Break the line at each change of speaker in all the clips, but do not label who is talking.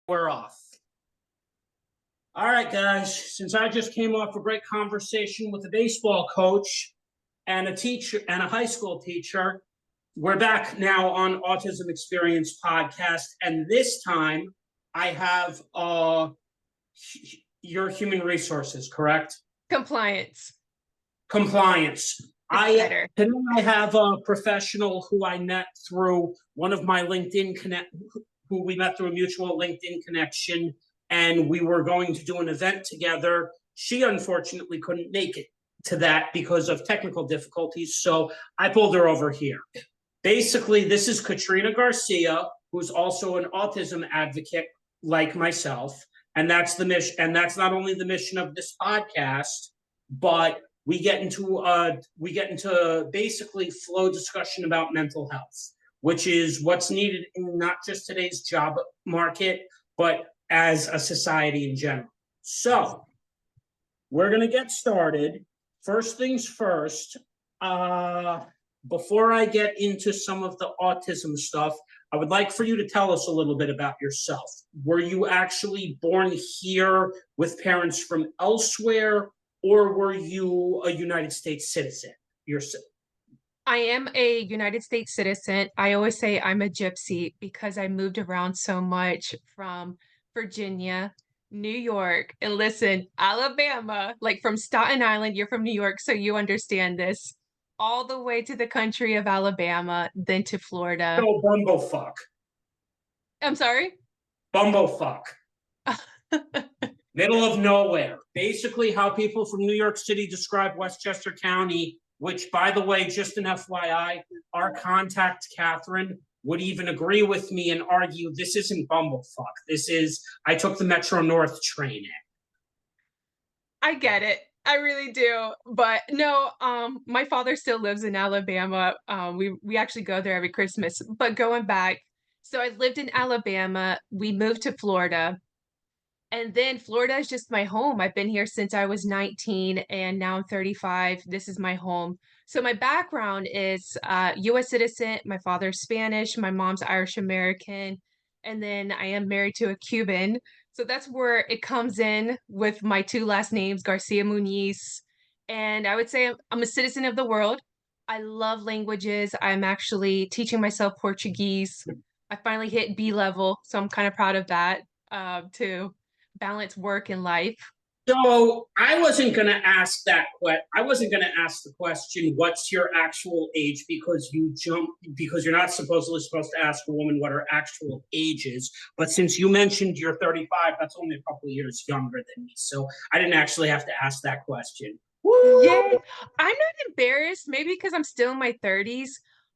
We're off. All right, guys, since I just came off a great conversation with a baseball coach and a teacher and a high school teacher, we're back now on Autism Experience podcast. And this time I have your human resources, correct?
Compliance.
Today I have a professional who I met through one of my who we met through a mutual LinkedIn connection, and we were going to do an event together. She unfortunately couldn't make it to that because of technical difficulties, so I pulled her over here. Basically, this is Katrina Garcia, who's also an autism advocate like myself, and that's the mission. And that's not only the mission of this podcast, but we get into basically flow discussion about mental health, which is what's needed in not just today's job market, but as a society in general. So we're going to get started. First things first, before I get into some of the autism stuff, I would like for you to tell us a little bit about yourself. Were you actually born here with parents from elsewhere, or were you a United States citizen yourself?
I am a United States citizen. I always say I'm a gypsy because I moved around so much from Virginia, New York, and listen, Alabama, like from Staten Island, you're from New York, so you understand this, all the way to the country of Alabama, then to Florida.
No, bumblefuck.
I'm sorry?
Bumblefuck. Middle of nowhere. Basically how people from New York City describe Westchester County, which, by the way, just an FYI, our contact, Kathrine, would even agree with me and argue this isn't bumblefuck. This is, I took the Metro North train in.
I get it. I really do. But no, my father still lives in Alabama. We actually go there every Christmas. But going back, so I lived in Alabama. We moved to Florida. And then Florida is just my home. I've been here since I was 19 and now I'm 35. This is my home. So my background is US citizen. My father's Spanish, my mom's Irish American, and then I am married to a Cuban. So that's where it comes in with my two last names, Garcia Muniz. And I would say I'm a citizen of the world. I love languages. I'm actually teaching myself Portuguese. I finally hit B level, so I'm kind of proud of that too. Balance work and life.
So I wasn't going to ask I wasn't going to ask the question, what's your actual age? Because you're not supposed to ask a woman what her actual age is. But since you mentioned you're 35, that's only a couple of years younger than me. So I didn't actually have to ask that question.
Woo! Yay! I'm not embarrassed, maybe because I'm still in my 30s.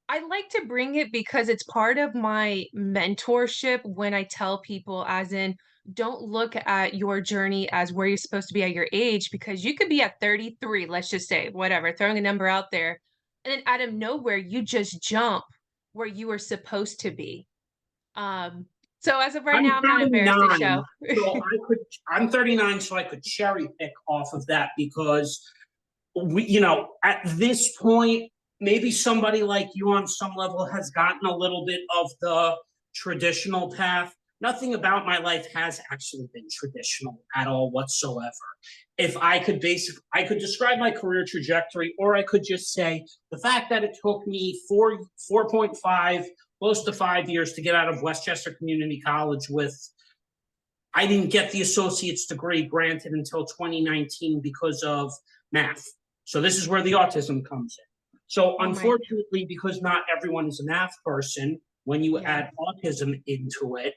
I like to bring it because it's part of my mentorship when I tell people, as in, don't look at your journey as where you're supposed to be at your age, because you could be at 33, let's just say, whatever, throwing a number out there. And then out of nowhere, you just jump where you were supposed to be. So as of right now, I'm not embarrassed to show.
So I'm 39, so I could cherry pick off of that because at this point, maybe somebody like you on some level has gotten a little bit of the traditional path. Nothing about my life has actually been traditional at all whatsoever. If I could describe my career trajectory, or I could just say the fact that it took me 4.5, close to 5 years to get out of Westchester Community College I didn't get the associate's degree granted until 2019 because of math. So this is where the autism comes in. So unfortunately, because not everyone is a math person, when you add autism into it,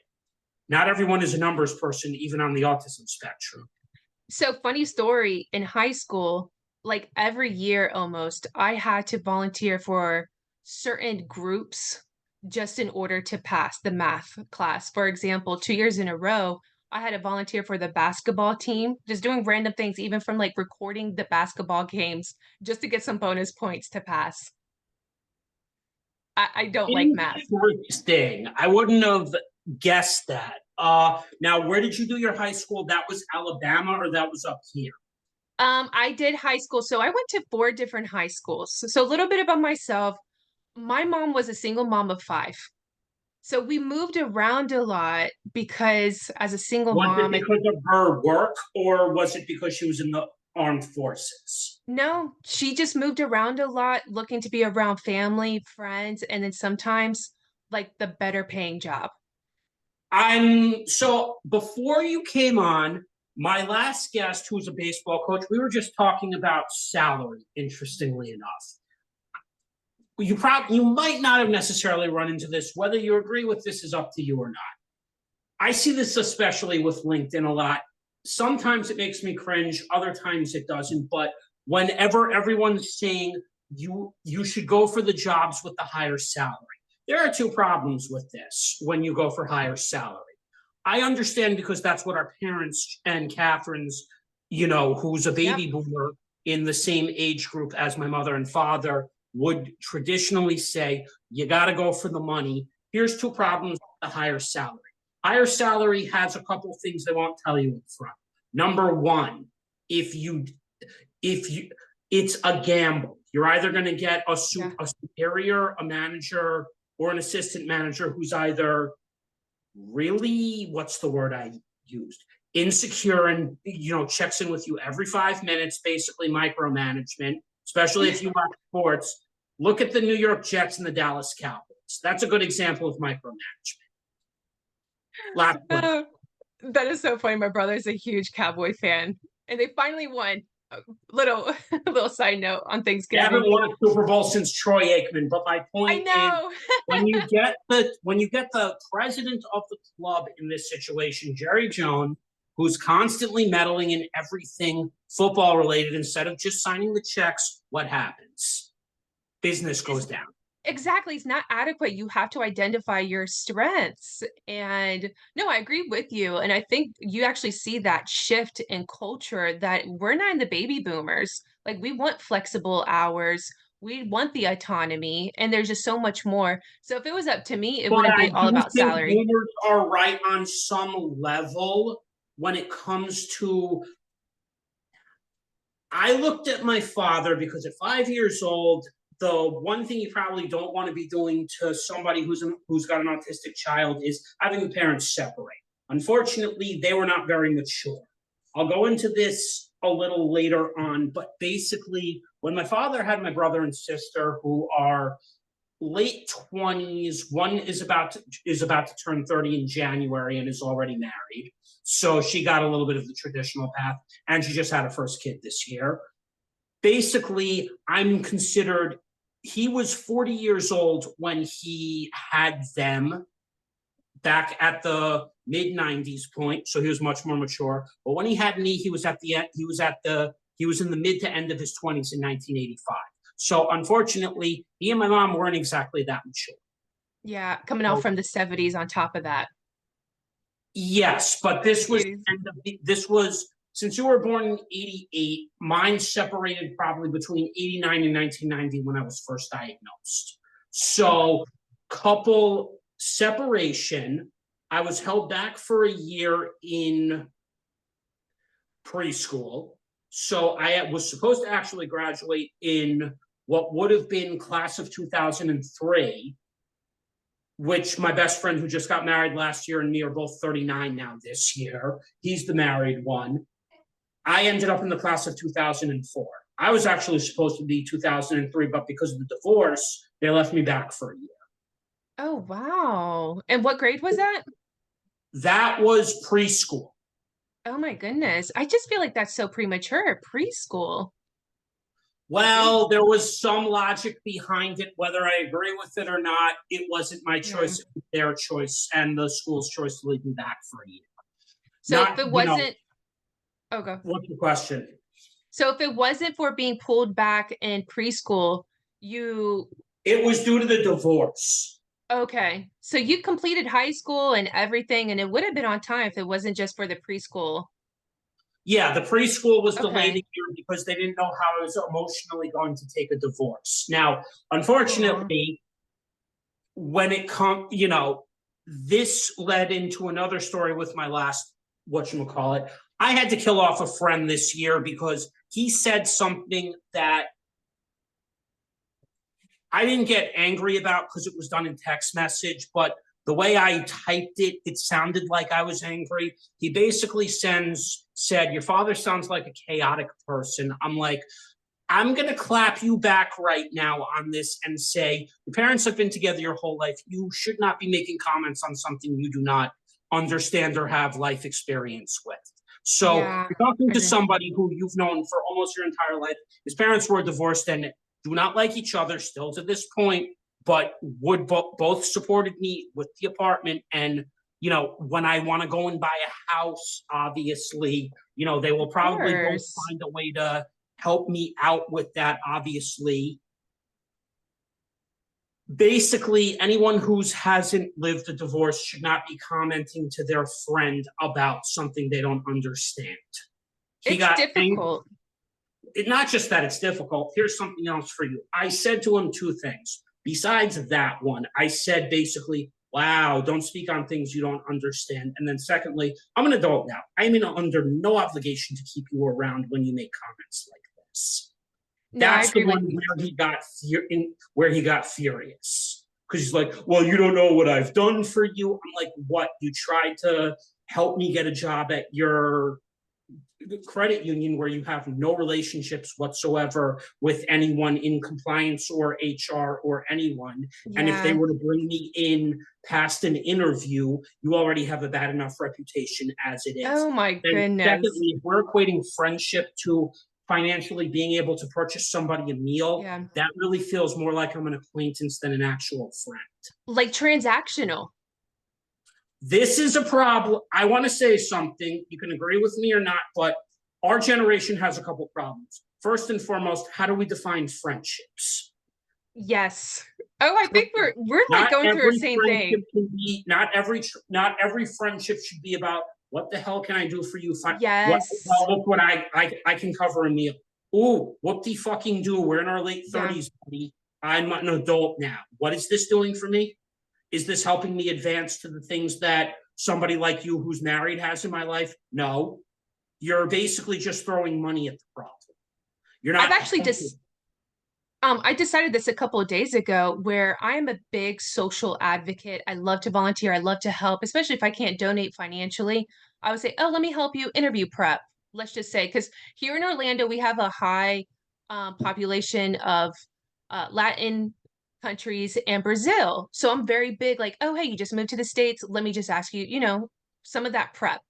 not everyone is a numbers person, even on the autism spectrum.
So funny story, in high school, like every year almost, I had to volunteer for certain groups just in order to pass the math class. For example, 2 years in a row, I had to volunteer for the basketball team, just doing random things, even from like recording the basketball games just to get some bonus points to pass. I don't like math.
Interesting. I wouldn't have guessed that. Now, where did you do your high school? That was Alabama, or that was up here?
I did high school. So I went to 4 different high schools. So a little bit about myself. My mom was a single mom of 5. So we moved around a lot because as a single
Was it
mom,
because of her work or was it because she was in the armed forces?
no, she just moved around a lot, looking to be around family, friends, and then sometimes like the better paying job.
So before you came on, my last guest, who's a baseball coach, we were just talking about salary, interestingly enough. You might not have necessarily run into this. Whether you agree with this is up to you or not. I see this especially with LinkedIn a lot. Sometimes it makes me cringe, other times it doesn't. But whenever everyone's saying you should go for the jobs with the higher salary, there are two problems with this when you go for higher salary. I understand because that's what our parents and Catherine's, who's a
Yep.
baby boomer in the same age group as my mother and father, would traditionally say, you got to go for the money. Here's two
Right.
problems with the higher salary. Higher salary has a couple of things they won't tell you up front. Number one, if you, it's a gamble. You're either going to get a
Yeah.
superior, a manager, or an assistant manager who's either really, what's the word I used? Insecure and, checks in with you every 5 minutes, basically micromanagement, especially if you watch sports. Look at the New York Jets and the Dallas Cowboys. That's a good example of micromanagement. Last one.
Oh, that is so funny. My brother's a huge Cowboy fan, and they finally won. A little little side note on
They haven't
Thanksgiving.
won a Super Bowl since Troy Aikman, but my
I
point is
know.
when you get the president of the club in this situation, Jerry Jones, who's constantly meddling in everything football related instead of just signing the checks, what happens? Business goes
It's
down.
exactly, it's not adequate. You have to identify your strengths. And no, I agree with you. And I think you actually see that shift in culture that we're not in the baby boomers. Like we want flexible hours. We want the autonomy, and there's just so much more. So if it was up to me, it
But
wouldn't
I
be all
do
about
think
salary.
boomers are right on some level when it comes to. I looked at my father because at 5 years old, the one thing you probably don't want to be doing to somebody who's got an autistic child is having the parents separate. Unfortunately, they were not very mature. I'll go into this a little later on, but basically, when my father had my brother and sister who are late 20s. One is about to turn 30 in January and is already married. So she got a little bit of the traditional path, and she just had her first kid this year. Basically, I'm considered. He was 40 years old when he had them back at the mid 90s point, so he was much more mature. But when he had me, he was in the mid to end of his 20s in 1985. So unfortunately, he and my mom weren't exactly that mature.
Yeah, coming out
So,
from the 70s on top of that.
yes, but this was
80s.
this was since you were born in 88, mine separated probably between 89 and 1990 when I was first diagnosed. So couple separation. I was held back for a year in preschool. So I was supposed to actually graduate in what would have been class of 2003, which my best friend who just got married last year and me are both 39 now this year. He's the married one. I ended up in the class of 2004. I was actually supposed to be 2003, but because of the divorce, they left me back for a year.
Oh, wow. And what grade was that?
That was preschool.
Oh my goodness. I just feel like that's so premature, preschool.
Well, there was some logic behind it, whether I agree with it or not. It wasn't my
Yeah.
choice, it was their choice, and the school's choice to leave me back for a year.
So if
Not,
it wasn't, oh, go.
what's the question?
So if it wasn't for being pulled back in preschool, you,
It was due to the divorce.
okay. So you completed high school and everything, and it would have been on time if it wasn't just for the preschool.
Yeah, the preschool was delayed a
Okay.
year because they didn't know how I was emotionally going to take a divorce. Now,
Aw.
unfortunately, when it comes, this led into another story with my last, whatchamacallit. I had to kill off a friend this year because he said something that I didn't get angry about because it was done in text message, but the way I typed it, it sounded like I was angry. He basically said, your father sounds like a chaotic person. I'm like, I'm going to clap you back right now on this and say, your parents have been together your whole life. You should not be making comments on something you do not understand or have life experience with. So
Yeah.
you're talking to somebody who you've known for almost your entire life. His parents were divorced and do not like each other still to this point, but would both supported me with the apartment. And, you know, when I want to go and buy a house, obviously, you know, they will probably both find a way to help me out with that, obviously. Basically, anyone who hasn't lived a divorce should not be commenting to their friend about something they don't understand.
It's difficult.
Not just that it's difficult. Here's something else for you. I said to him two things. Besides that one, I said basically, wow, don't speak on things you don't understand. And then secondly, I'm an adult now. I'm under no obligation to keep you around when you make comments like this.
No,
That's the one where he got furious. Because he's like, well, you don't know what I've done for you. I'm like, what? You tried to help me get a job at your credit union where you have no relationships whatsoever with anyone in compliance or HR or anyone. Yeah. And if they were to bring me in past an interview, you already have a bad enough reputation as it is.
Oh my goodness.
Secondly, if we're equating friendship to financially being able to purchase somebody a meal, that really feels more like I'm an acquaintance than an actual friend.
Like transactional.
This is a problem. I want to say something. You can agree with me or not, but our generation has a couple problems. First and foremost, how do we define friendships?
Yes. Oh, I think we're like going through the same thing.
Not every friendship should be about what the hell can I do for you?
Yes.
Well, look what I can cover a meal. Ooh, whoop-de-fucking-do. We're in our late 30s, buddy. I'm an adult now. What is this doing for me? Is this helping me advance to the things that somebody like you who's married has in my life? No. You're basically just throwing money at the problem. You're not.
I've actually I decided this a couple of days ago where I am a big social advocate. I love to volunteer. I love to help, especially if I can't donate financially. I would say, oh, let me help you interview prep. Let's just say, because here in Orlando, we have a high population of Latin countries and Brazil. So I'm very big like, oh, hey, you just moved to the States. Let me just ask you, you know, some of that prep.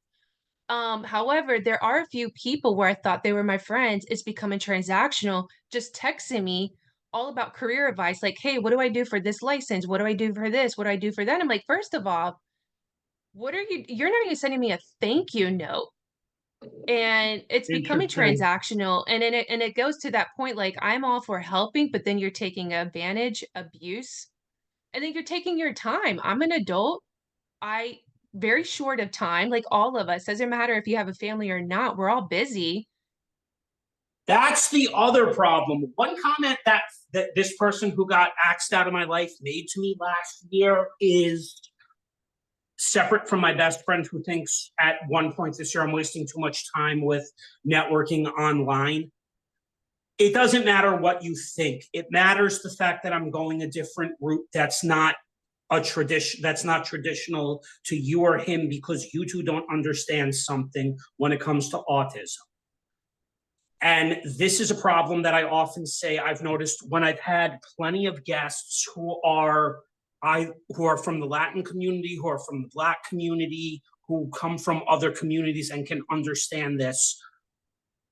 However, there are a few people where I thought they were my friends. It's becoming transactional, just texting me all about career advice. Like, hey, what do I do for this license? What do I do for this? What do I do for that? I'm like, first of all, you're not even sending me a thank you note. And it's becoming transactional. And it goes to that point, like I'm all for helping, but then you're taking advantage, abuse, and then you're taking your time. I'm an adult. Very short of time, like all of us. Doesn't matter if you have a family or not, we're all busy.
That's the other problem. One comment that this person who got axed out of my life made to me last year is separate from my best friend who thinks at one point this year I'm wasting too much time with networking online. It doesn't matter what you think. It matters the fact that I'm going a different route that's not traditional to you or him, because you two don't understand something when it comes to autism. And this is a problem that I often say I've noticed when I've had plenty of guests who are from the Latin community, who are from the Black community, who come from other communities and can understand this.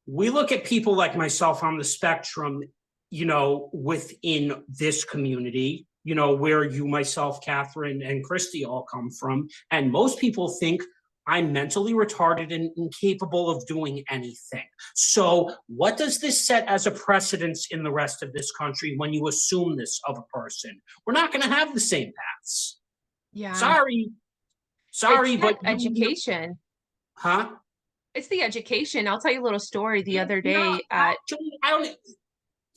We look at people like myself on the spectrum, you know, within this community, you know, where you, myself, Kathrine, and Christy all come from. And most people think I'm mentally retarded and incapable of doing anything. So what does this set as a precedence in the rest of this country when you assume this of a person? We're not going to have the same paths.
Yeah.
Sorry, but
education.
Huh?
It's the education. I'll tell you a little story the other day.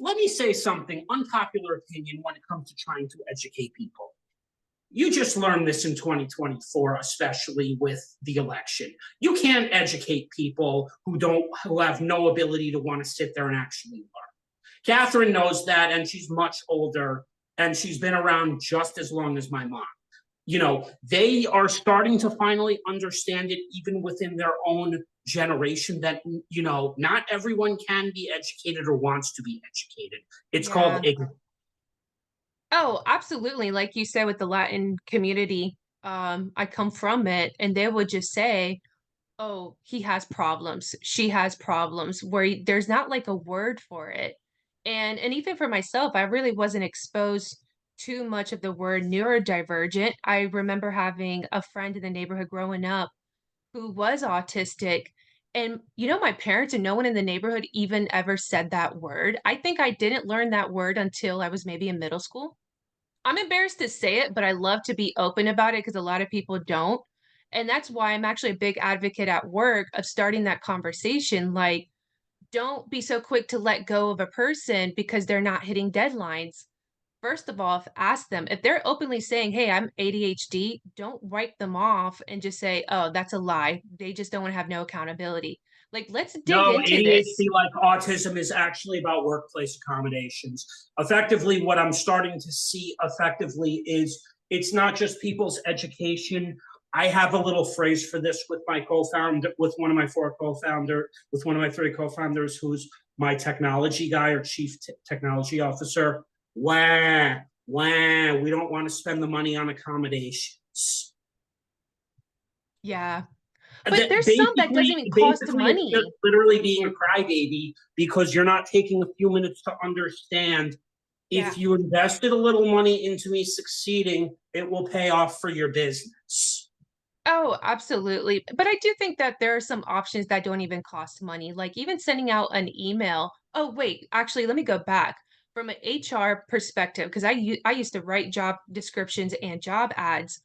Let me say something, unpopular opinion when it comes to trying to educate people. You just learned this in 2024, especially with the election. You can't educate people who have no ability to want to sit there and actually learn. Kathrine knows that, and she's much older, and she's been around just as long as my mom. they are starting to finally understand it even within their own generation that, not everyone can be educated or wants to be educated. It's called
Yeah.
ignorance.
Oh, absolutely. Like you said with the Latin community, I come from it, and they would just say, "Oh, he has problems. She has problems," where there's not like a word for it. And even for myself, I really wasn't exposed too much of the word neurodivergent. I remember having a friend in the neighborhood growing up who was autistic. And, my parents and no one in the neighborhood even ever said that word. I think I didn't learn that word until I was maybe in middle school. I'm embarrassed to say it, but I love to be open about it because a lot of people don't. And that's why I'm actually a big advocate at work of starting that conversation. Like, don't be so quick to let go of a person because they're not hitting deadlines. First of all, ask them if they're openly saying, "Hey, I'm ADHD," don't write them off and just say, "Oh, that's a lie. They just don't want to have no accountability." Like, let's dig
No,
into this.
ADHD, like autism, is actually about workplace accommodations. Effectively, what I'm starting to see effectively is it's not just people's education. I have a little phrase for this with my co-founder, with one of my with one of my three co-founders, who's my technology guy or chief technology officer. Wah, wah, we don't want to spend the money on accommodations.
Yeah. But
That
there's some that doesn't even cost
it's just
money.
literally being a crybaby because you're not taking a few minutes to understand
Yeah.
if you invested a little money into me succeeding, it will pay off for your business.
Oh, absolutely. But I do think that there are some options that don't even cost money, like even sending out an email. Oh, wait, actually, let me go back from an HR perspective because I used to write job descriptions and job ads.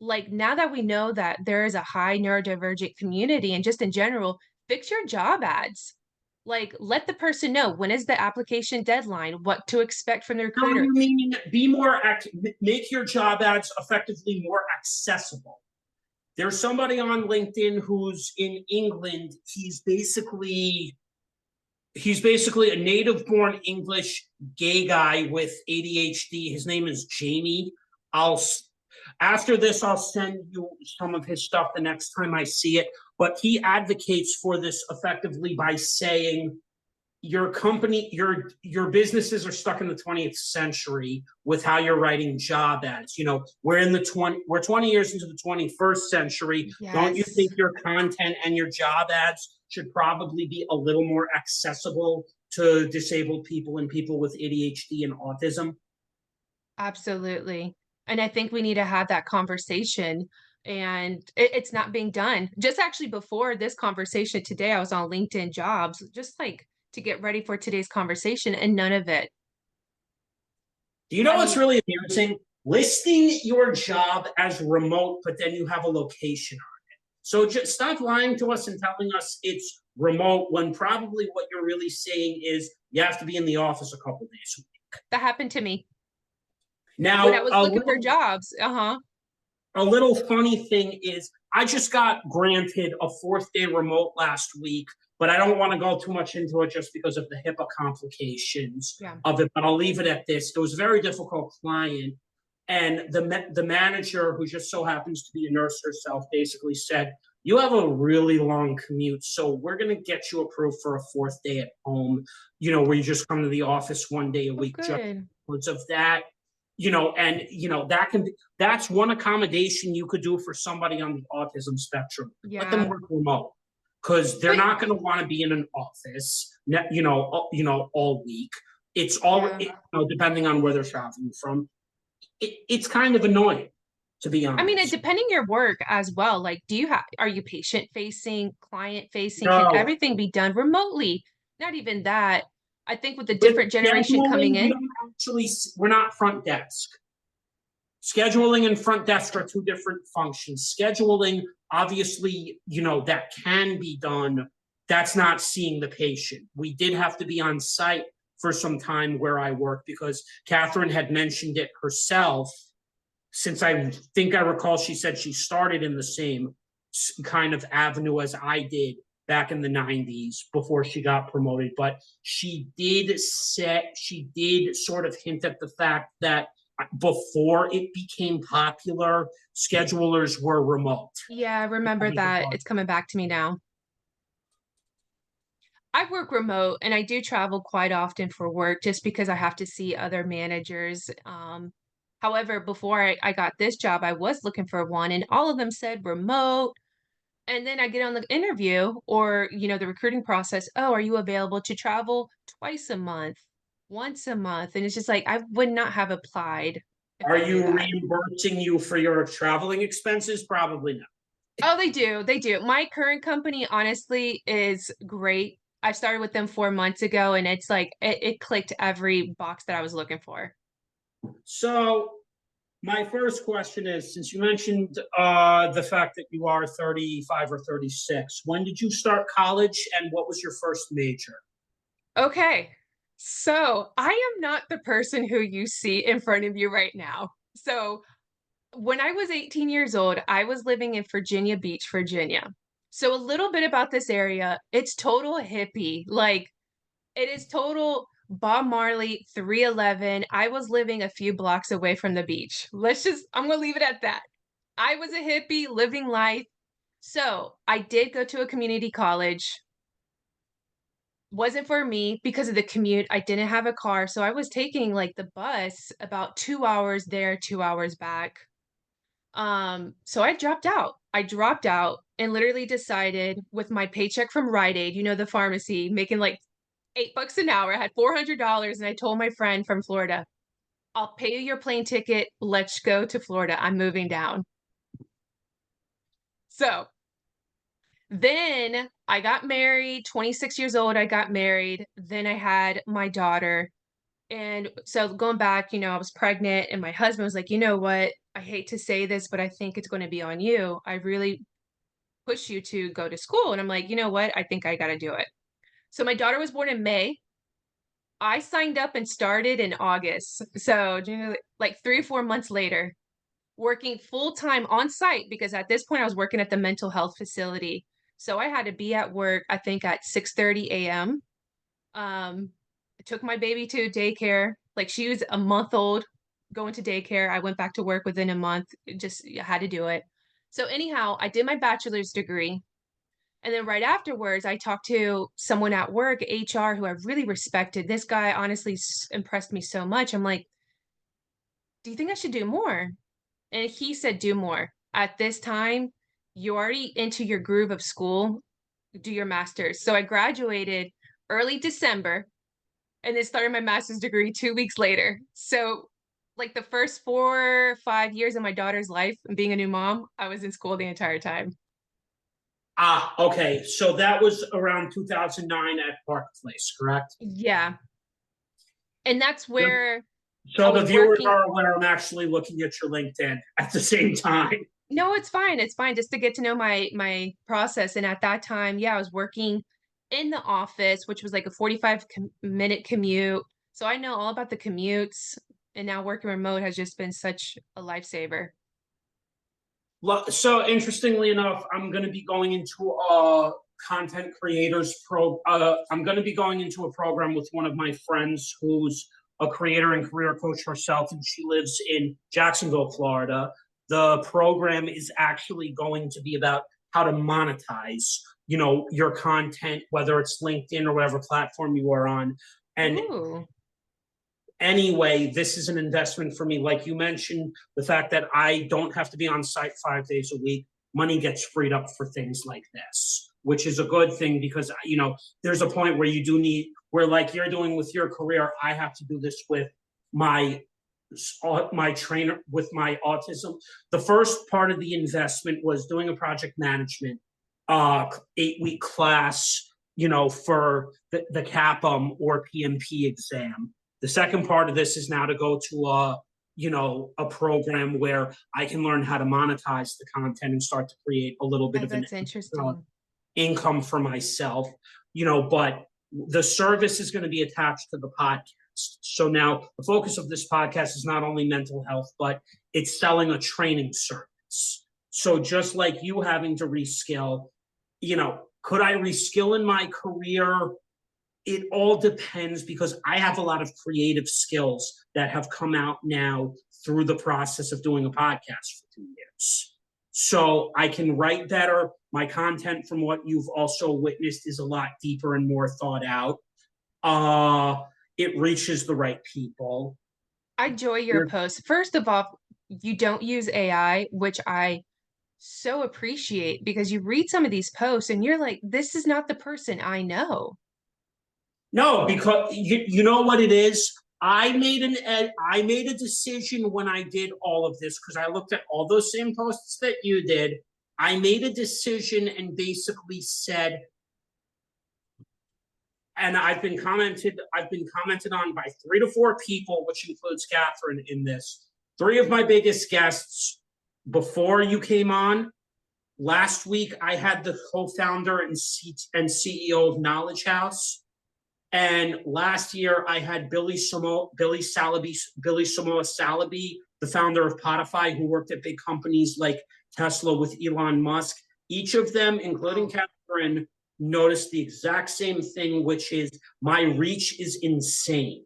Like now that we know that there is a high neurodivergent community and just in general, fix your job ads. Like let the person know when is the application deadline, what to expect from the
No,
recruiter.
you mean make your job ads effectively more accessible. There's somebody on LinkedIn who's in England. He's basically a native born English gay guy with ADHD. His name is Jamie. I'll After this, I'll send you some of his stuff the next time I see it. But he advocates for this effectively by saying your businesses are stuck in the 20th century with how you're writing job ads. We're 20 years into the 21st century. Don't you
Yes,
think your content and your job ads should probably be a little more accessible to disabled people and people with ADHD and autism?
absolutely. And I think we need to have that conversation and it's not being done. Just actually before this conversation today, I was on LinkedIn jobs, just like to get ready for today's conversation and none of it.
Do you know
I
what's
mean,
really embarrassing? Listing your job as remote, but then you have a location. So just stop lying to us and telling us it's remote when probably what you're really saying is you have to be in the office a couple days a week.
that happened to me when I
Now,
was looking for jobs. Uh-huh.
a little funny thing is I just got granted a fourth day remote last week, but I don't want to go too much into it just because of the HIPAA complications
Yeah.
of it. But I'll leave it at this. It was a very difficult client. And the manager, who just so happens to be a nurse herself, basically said, "You have a really long commute, so we're going to get you approved for a fourth day at home, where you just come to the office one day a
Oh,
week just
good.
because of that." And that's one accommodation you could do for somebody on the autism spectrum. Let them
Yeah.
work remote because they're
But
not going to want to be in an office, all week. It's all,
yeah.
depending on where they're traveling from. It's kind of annoying, to be
I mean, it
honest.
depending your work as well. Like, are you patient facing, client facing? Can
No,
everything be done remotely? Not even that. I think with the
with
different generation coming
scheduling,
in,
we're not front desk. Scheduling and front desk are two different functions. Scheduling, obviously, that can be done. That's not seeing the patient. We did have to be on site for some time where I work because Kathrine had mentioned it herself. Since I think I recall, she said she started in the same kind of avenue as I did back in the 90s before she got promoted. But she did sort of hint at the fact that before it became popular, schedulers were remote.
Yeah, I remember that. It's coming back to me now. I work remote and I do travel quite often for work just because I have to see other managers. However, before I got this job, I was looking for one and all of them said remote. And then I get on the interview or, the recruiting process. Oh, are you available to travel twice a month, once a month? And it's just like, I would not have applied if
Are
I knew
you
that.
reimbursing you for your traveling expenses? Probably not.
Oh, they do. They do. My current company, honestly, is great. I started with them 4 months ago, and it's like it clicked every box that I was looking for.
So my first question is, since you mentioned the fact that you are 35 or 36, when did you start college and what was your first major?
Okay. So I am not the person who you see in front of you right now. So when I was 18 years old, I was living in Virginia Beach, Virginia. So a little bit about this area, it's total hippie. Like it is total Bob Marley 311. I was living a few blocks away from the beach. I'm going to leave it at that. I was a hippie living life. So I did go to a community college. Wasn't for me because of the commute. I didn't have a car. So I was taking like the bus about 2 hours there, 2 hours back. So I dropped out. I dropped out and literally decided with my paycheck from Rite Aid, the pharmacy, making like $8 an hour. I had $400 and I told my friend from Florida, I'll pay you your plane ticket. Let's go to Florida. I'm moving down. So then I got married, 26 years old. I got married. Then I had my daughter. And so going back, I was pregnant and my husband was like, you know what? I hate to say this, but I think it's going to be on you. I really push you to go to school. And I'm like, you know what? I think I got to do it. So my daughter was born in May. I signed up and started in August. So, like 3 or 4 months later, working full time on site because at this point I was working at the mental health facility. So I had to be at work, I think at 6:30 a.m. I took my baby to daycare. Like she was a month old going to daycare. I went back to work within a month. Just had to do it. So anyhow, I did my bachelor's degree. And then right afterwards, I talked to someone at work, HR, who I really respected. This guy honestly impressed me so much. I'm like, do you think I should do more? And he said, do more. At this time, you're already into your groove of school, do your master's. So I graduated early December and then started my master's degree 2 weeks later. So, like the first 4 or 5 years of my daughter's life and being a new mom, I was in school the entire time.
Ah, okay. So that was around 2009 at Park Place, correct?
Yeah. And that's where I
So the
was
viewers
working.
are aware I'm actually looking at your LinkedIn at the same time.
No, it's fine. It's fine just to get to know my process. And at that time, yeah, I was working in the office, which was like a 45-minute commute. So I know all about the commutes. And now working remote has just been such a lifesaver.
So interestingly enough, I'm going to be going into a content creators pro. I'm going to be going into a program with one of my friends who's a creator and career coach herself, and she lives in Jacksonville, Florida. The program is actually going to be about how to monetize, your content, whether it's LinkedIn or whatever platform you are on. And
Ooh.
anyway, this is an investment for me. Like you mentioned, the fact that I don't have to be on site 5 days a week, money gets freed up for things like this, which is a good thing because, there's a point where you do need, where like you're doing with your career, I have to do this with my trainer with my autism. The first part of the investment was doing a project management 8-week class, for the CAPM or PMP exam. The second part of this is now to go to a program where I can learn how to monetize the content and start to create a little bit
Oh,
of an
that's interesting.
income for myself, but the service is going to be attached to the podcast. So now the focus of this podcast is not only mental health, but it's selling a training service. So just like you having to reskill, could I reskill in my career? It all depends because I have a lot of creative skills that have come out now through the process of doing a podcast for 2 years. So I can write better. My content, from what you've also witnessed, is a lot deeper and more thought out. It reaches the right people.
I enjoy your posts. First of all, you don't use AI, which I so appreciate because you read some of these posts and you're like, this is not the person I know.
No, because you know what it is. I made a decision when I did all of this, because I looked at all those same posts that you did. I made a decision and basically said, and I've been commented on by 3 to 4 people, which includes Kathrine in this. 3 of my biggest guests before you came on. Last week, I had the co-founder and CEO of Knowledge House. And last year, I had Billy Samoa Salaby, the founder of Spotify, who worked at big companies like Tesla with Elon Musk. Each of them, including Kathrine, noticed the exact same thing, which is my reach is insane.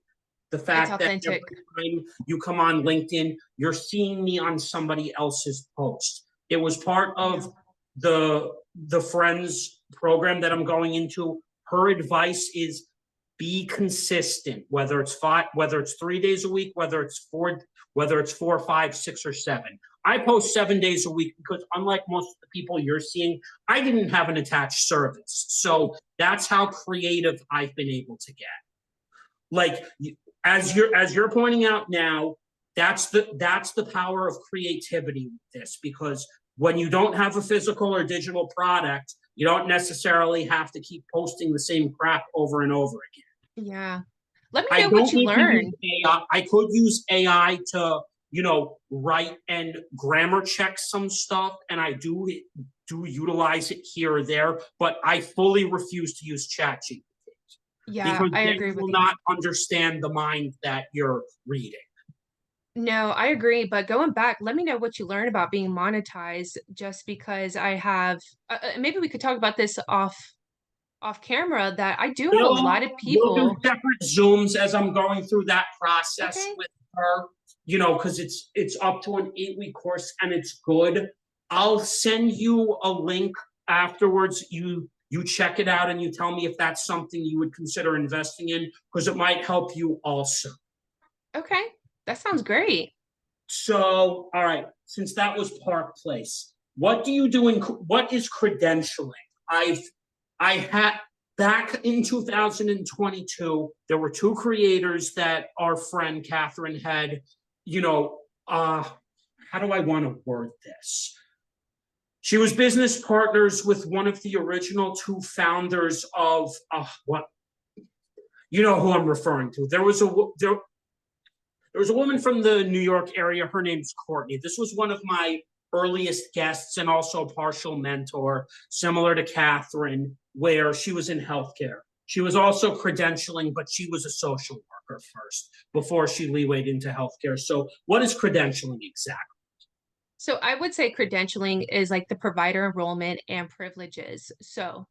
The fact that every time you come on LinkedIn, you're seeing me on somebody else's post. It was part of the Friends program that I'm going into. Her advice is be consistent, whether it's 3 days a week, whether it's 4, 5, 6, or 7. I post 7 days a week because, unlike most of the people you're seeing, I didn't have an attached service. So that's how creative I've been able to get. Like, as you're pointing out now, that's the power of creativity with this, because when you don't have a physical or digital product, you don't necessarily have to keep posting the same crap over and over again.
Yeah. Let me know what you learned.
I could use AI to, write and grammar check some stuff, and I do utilize it here or there, but I fully refuse to use ChatGPT.
Yeah,
because
I agree with you.
will not understand the mind that you're reading.
No, I agree. But going back, let me know what you learned about being monetized, just because I have, maybe we could talk about this off camera, that I do have a lot of people.
We'll do separate Zooms as I'm going through that process with her, because it's up to an 8-week course and it's good. I'll send you a link afterwards. You check it out and you tell me if that's something you would consider investing in, because it might help you also.
Okay, that sounds great.
So, all right, since that was Park Place, what do you do what is credentialing? I had, back in 2022, there were 2 creators that our friend Kathrine had, how do I want to word this? She was business partners with one of the original 2 founders of what, who I'm referring to. There was a woman from the New York area. Her name's Courtney. This was one of my earliest guests and also a partial mentor, similar to Kathrine, where she was in healthcare. She was also credentialing, but she was a social worker first before she leewayed into healthcare. So what is credentialing exactly?
So I would say credentialing is like the provider enrollment and privileges. So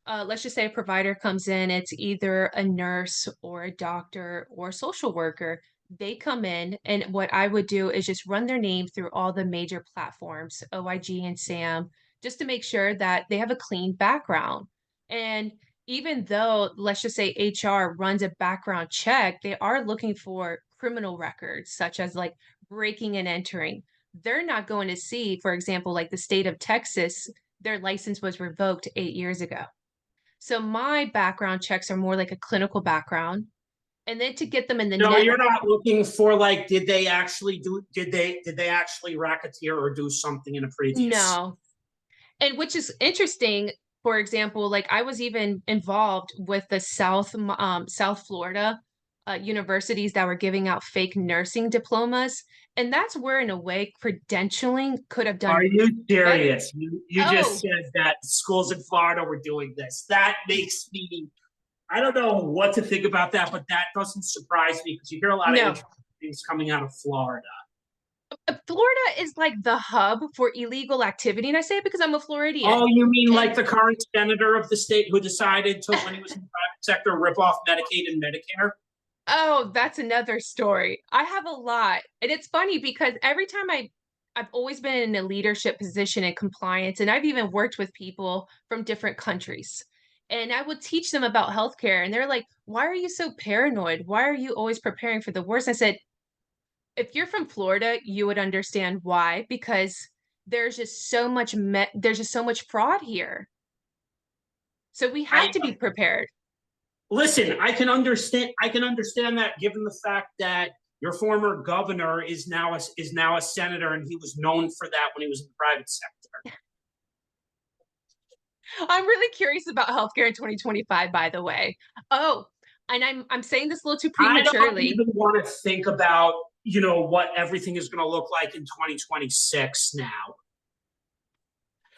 let's just say a provider comes in, it's either a nurse or a doctor or a social worker. They come in, and what I would do is just run their name through all the major platforms, OIG and SAM, just to make sure that they have a clean background. And even though, let's just say HR runs a background check, they are looking for criminal records, such as like breaking and entering. They're not going to see, for example, like the state of Texas, their license was revoked 8 years ago. So my background checks are more like a clinical background. And then to get them in the
No, you're not looking for like, did they actually racketeer or do something in a previous?
No. And which is interesting, for example, like I was even involved with the South Florida universities that were giving out fake nursing diplomas. And that's where, in a way, credentialing could have done.
Are you serious? You just said that schools in Florida were doing this. That makes me, I don't know what to think about that, but that doesn't surprise me, because you hear a lot of things coming out of Florida.
Florida is like the hub for illegal activity, and I say it because I'm a Floridian.
Oh, you mean like the current senator of the state who decided to, when he was in the private sector, rip off Medicaid and Medicare?
Oh, that's another story. I have a lot. And it's funny because every time I've always been in a leadership position in compliance, and I've even worked with people from different countries. And I would teach them about healthcare, and they're like, "Why are you so paranoid? Why are you always preparing for the worst?" I said, "If you're from Florida, you would understand why, because there's just so much fraud here. So we have
I
to be prepared."
listen, I can understand that given the fact that your former governor is now a senator, and he was known for that when he was in the private sector.
I'm really curious about healthcare in 2025, by the way. Oh, and I'm saying this a little too
I don't
prematurely.
even want to think about, what everything is going to look like in 2026 now.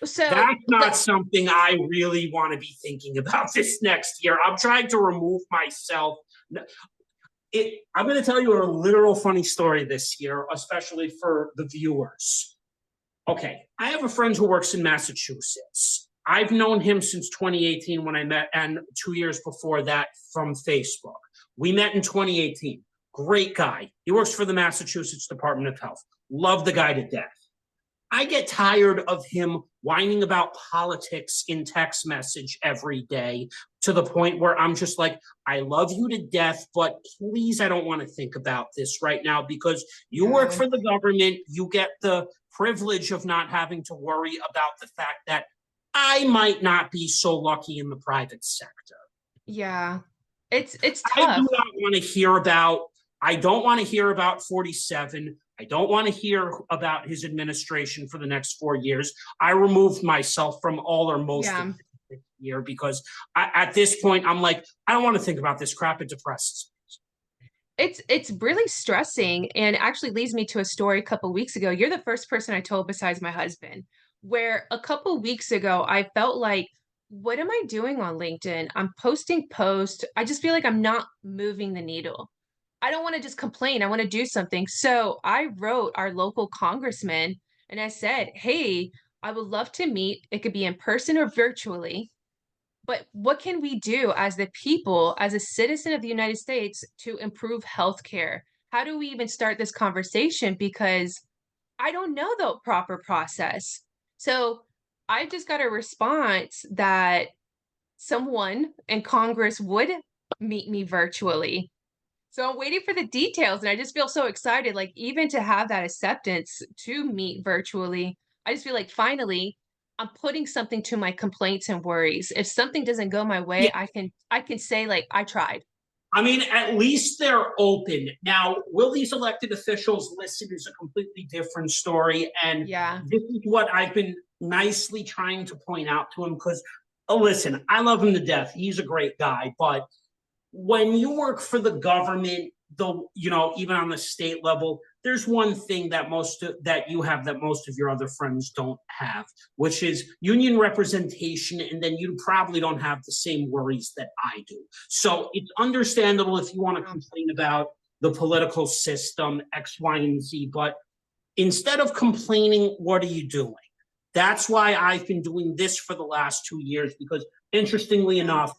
So,
That's not something I really want to be thinking about this next year. I'm trying to remove myself. I'm going to tell you a literal funny story this year, especially for the viewers. Okay, I have a friend who works in Massachusetts. I've known him since 2018 when I met, and 2 years before that from Facebook. We met in 2018. Great guy. He works for the Massachusetts Department of Health. Love the guy to death. I get tired of him whining about politics in text message every day to the point where I'm just like, I love you to death, but please, I don't want to think about this right now because you work
yeah,
for the government. You get the privilege of not having to worry about the fact that I might not be so lucky in the private sector.
yeah, it's
I do
tough.
not want to hear about, I don't want to hear about 47. I don't want to hear about his administration for the next 4 years. I removed myself from all or most of
Yeah.
the year because at this point, I'm like, I don't want to think about this crap. It depresses.
It's really stressing and actually leads me to a story a couple weeks ago. You're the first person I told besides my husband, where a couple weeks ago I felt like, what am I doing on LinkedIn? I'm posting posts. I just feel like I'm not moving the needle. I don't want to just complain. I want to do something. So I wrote our local congressman and I said, "Hey, I would love to meet. It could be in person or virtually. But what can we do as the people, as a citizen of the United States to improve healthcare? How do we even start this conversation? Because I don't know the proper process." So I just got a response that someone in Congress would meet me virtually. So I'm waiting for the details and I just feel so excited, like even to have that acceptance to meet virtually. I just feel like finally I'm putting something to my complaints and worries. If something doesn't go my way,
Yeah.
I can say like I tried.
I mean, at least they're open. Now, will these elected officials listen is a completely different story. And
Yeah.
this is what I've been nicely trying to point out to him because, listen, I love him to death. He's a great guy. But when you work for the government, even on the state level, there's one thing that most of your other friends don't have, which is union representation, and then you probably don't have the same worries that I do. So it's understandable if you want to
Yeah.
complain about the political system, X, Y, and Z, but instead of complaining, what are you doing? That's why I've been doing this for the last 2 years, because interestingly
Yeah.
enough,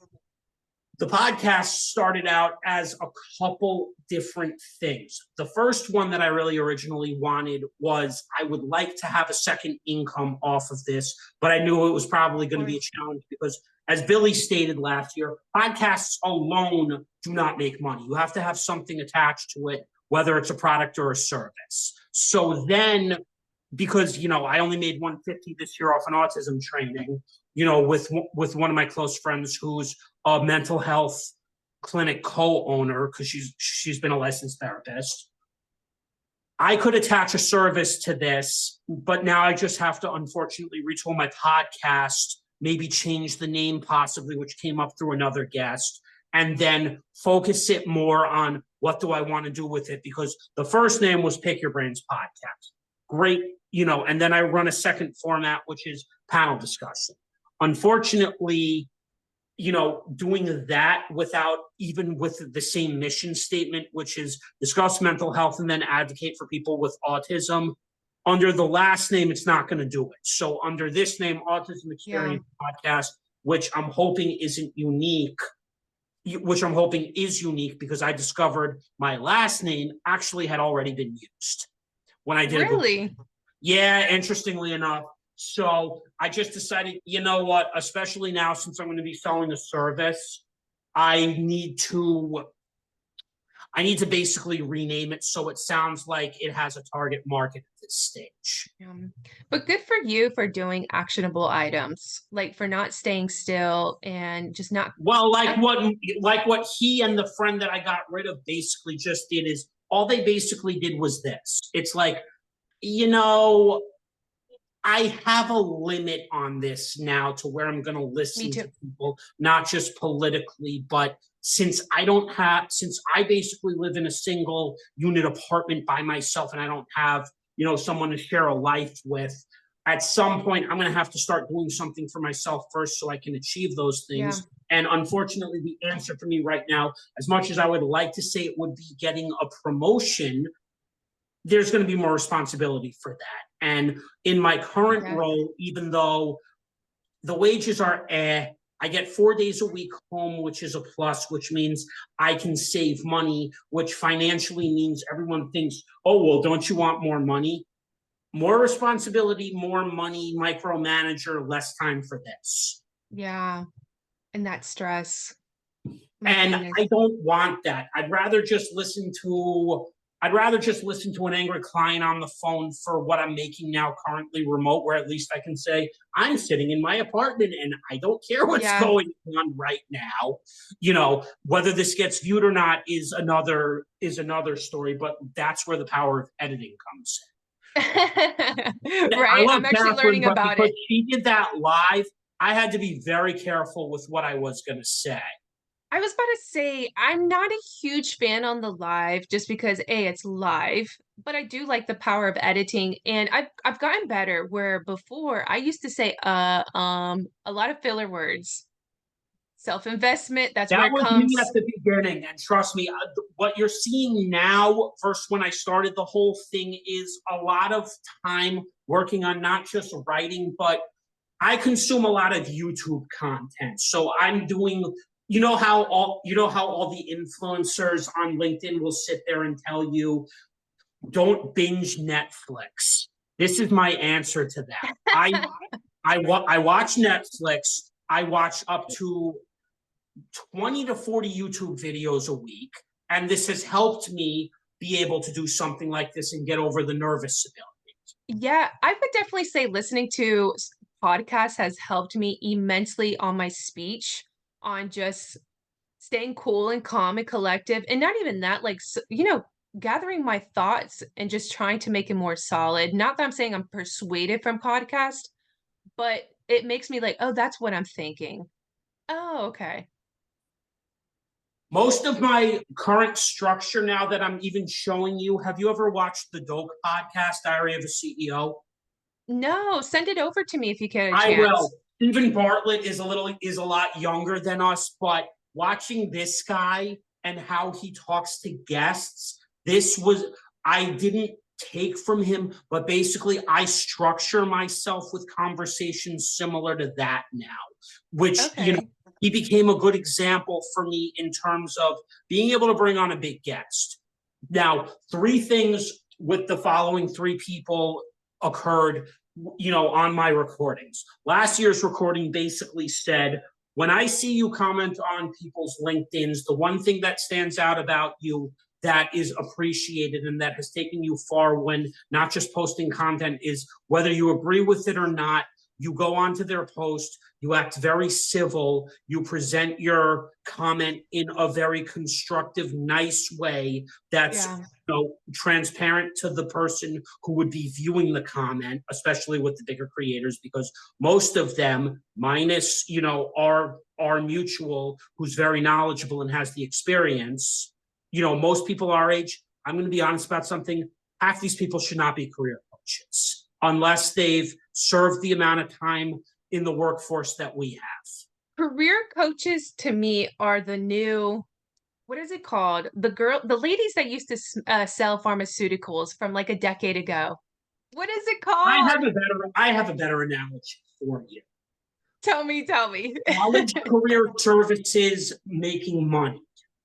the podcast started out as a couple different things. The first one that I really originally wanted was I would like to have a second income off of this, but I knew it was probably going to be a challenge because, as Billy stated last year, podcasts alone do not make money. You have to have something attached to it, whether it's a product or a service. So then, because I only made 150 this year off an autism training, with one of my close friends who's a mental health clinic co-owner because she's been a licensed therapist. I could attach a service to this, but now I just have to unfortunately retool my podcast, maybe change the name possibly, which came up through another guest, and then focus it more on what do I want to do with it, because the first name was Pick Your Brains Podcast. Great, and then I run a second format, which is panel discussion. Unfortunately, doing that without even with the same mission statement, which is discuss mental health and then advocate for people with autism, under the last name, it's not going to do it. So under this name, Autism
Yeah.
Experience Podcast, which I'm hoping isn't unique, which I'm hoping is unique because I discovered my last name actually had already been used when I did a Google.
Really?
Yeah, interestingly enough. So I just decided, you know what, especially now since I'm going to be selling a service, I need to I need to basically rename it so it sounds like it has a target market at this stage.
But good for you for doing actionable items, like for not staying still and just not.
Well,
I,
like what he and the friend that I got rid of basically just did is all they basically did was this. It's like, you know, I have a limit on this now to where I'm going to
Me
listen
too.
to people, not just politically, but since I basically live in a single unit apartment by myself and I don't have, someone to share a life with, at some point, I'm going to have to start doing something for myself first so I can achieve those
Yeah.
things. And unfortunately, the answer for me right now, as much as I would like to say it would be getting a promotion, there's going to be more responsibility for that. And in my current
Yeah.
role, even though the wages are I get 4 days a week home, which is a plus, which means I can save money, which financially means everyone thinks, oh, well, don't you want more money? More responsibility, more money, micromanager, less time for this.
Yeah. And that stress. My
And
goodness.
I don't want that. I'd rather just listen to an angry client on the phone for what I'm making now currently remote, where at least I can say, I'm sitting in my apartment and I don't care what's
Yeah.
going on right now. Whether this gets viewed or not is another story, but that's where the power of editing comes in. I
Right?
love
I'm actually
Kathrine,
learning
but
about
because
it.
she did that live, I had to be very careful with what I was going to say.
I was about to say, I'm not a huge fan on the live just because A, it's live, but I do like the power of editing and I've gotten better where before I used to say a lot of filler words. Self-investment, that's where
That
it
was me at
comes.
the beginning, and trust me, what you're seeing now versus when I started the whole thing is a lot of time working on not just writing, but I consume a lot of YouTube content. So I'm doing, you know how all the influencers on LinkedIn will sit there and tell you, don't binge Netflix. This is my answer to that. I watch Netflix. I watch up to 20 to 40 YouTube videos a week. And this has helped me be able to do something like this and get over the nervous ability.
Yeah, I would definitely say listening to podcasts has helped me immensely on my speech, on just staying cool and calm and collective, and not even that, like, gathering my thoughts and just trying to make it more solid. Not that I'm saying I'm persuaded from podcast, but it makes me like, "Oh, that's what I'm thinking. Oh, okay."
Most of my current structure now that I'm even showing you, have you ever watched the Dope podcast, Diary of a CEO?
No, send it over to me if you get a
I will.
chance.
Stephen Bartlett is a lot younger than us, but watching this guy and how he talks to guests, I didn't take from him, but basically I structure myself with conversations similar to that now, which,
Okay.
he became a good example for me in terms of being able to bring on a big guest. Now, three things with the following three people occurred, on my recordings. Last year's recording basically said, when I see you comment on people's LinkedIns, the one thing that stands out about you that is appreciated and that has taken you far when not just posting content is whether you agree with it or not, you go onto their post, you act very civil, you present your comment in a very constructive, nice way that's
Yeah.
transparent to the person who would be viewing the comment, especially with the bigger creators, because most of them, minus our mutual, who's very knowledgeable and has the experience, most people our age, I'm going to be honest about something, half these people should not be career coaches unless they've served the amount of time in the workforce that we have.
Career coaches to me are the new, what is it called? The ladies that used to sell pharmaceuticals from like a decade ago. What is it
I
called?
have a better I have a better analogy for you.
Tell me, tell me.
College career services making money.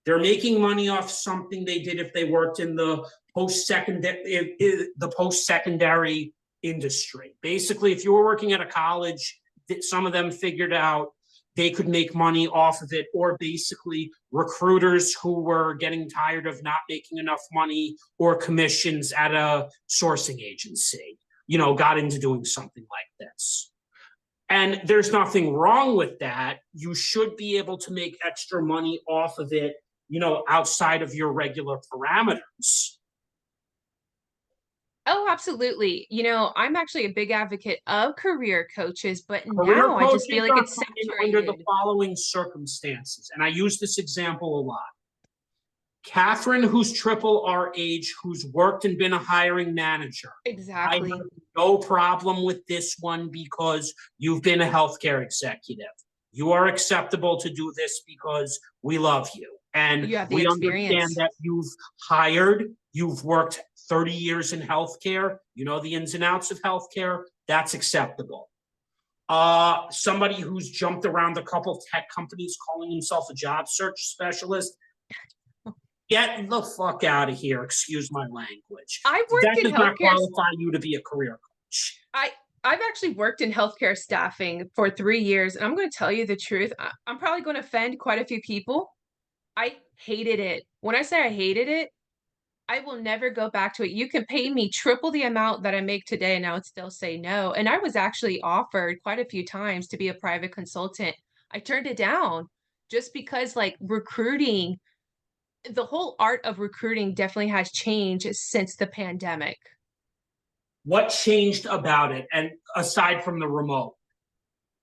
They're making money off something they did if they worked in the post-secondary industry. Basically, if you were working at a college, some of them figured out they could make money off of it, or basically recruiters who were getting tired of not making enough money or commissions at a sourcing agency, got into doing something like this. And there's nothing wrong with that. You should be able to make extra money off of it, outside of your regular parameters.
Oh, absolutely. I'm actually a big advocate of career coaches, but
Career
now I just feel
coaches
like
are
it's
fine under the
saturated.
following circumstances, and I use this example a lot. Kathrine, who's triple our age, who's worked and been a hiring manager. I have
Exactly.
no problem with this one because you've been a healthcare executive. You are acceptable to do this because we love you. And
You have the
we understand
experience.
that you've worked 30 years in healthcare, you know the ins and outs of healthcare, that's acceptable. Somebody who's jumped around a couple tech companies calling himself a job search specialist, get the fuck out of here, excuse my language.
I
That
worked in
does not
healthcare.
qualify you to be a career coach.
I've actually worked in healthcare staffing for 3 years, and I'm going to tell you the truth. I'm probably going to offend quite a few people. I hated it. When I say I hated it, I will never go back to it. You can pay me triple the amount that I make today, and I would still say no. And I was actually offered quite a few times to be a private consultant. I turned it down just because, like, recruiting, the whole art of recruiting definitely has changed since the pandemic.
What changed about it? And aside from the remote,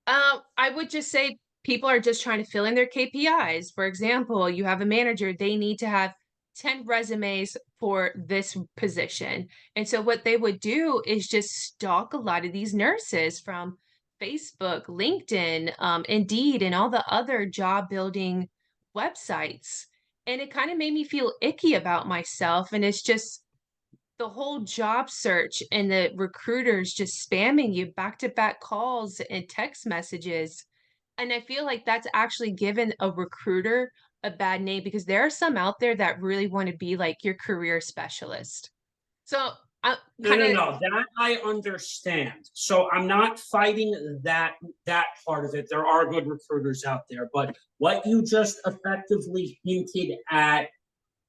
I would just say people are just trying to fill in their KPIs. For example, you have a manager, they need to have 10 resumes for this position. And so what they would do is just stalk a lot of these nurses from Facebook, LinkedIn, Indeed, and all the other job building websites. And it kind of made me feel icky about myself. And it's just the whole job search and the recruiters just spamming you back to back calls and text messages. And I feel like that's actually given a recruiter a bad name because there are some out there that really want to be like your career specialist. So I
no,
kind
no,
of,
no, that I understand. So I'm not fighting that part of it. There are good recruiters out there, but what you just effectively hinted at,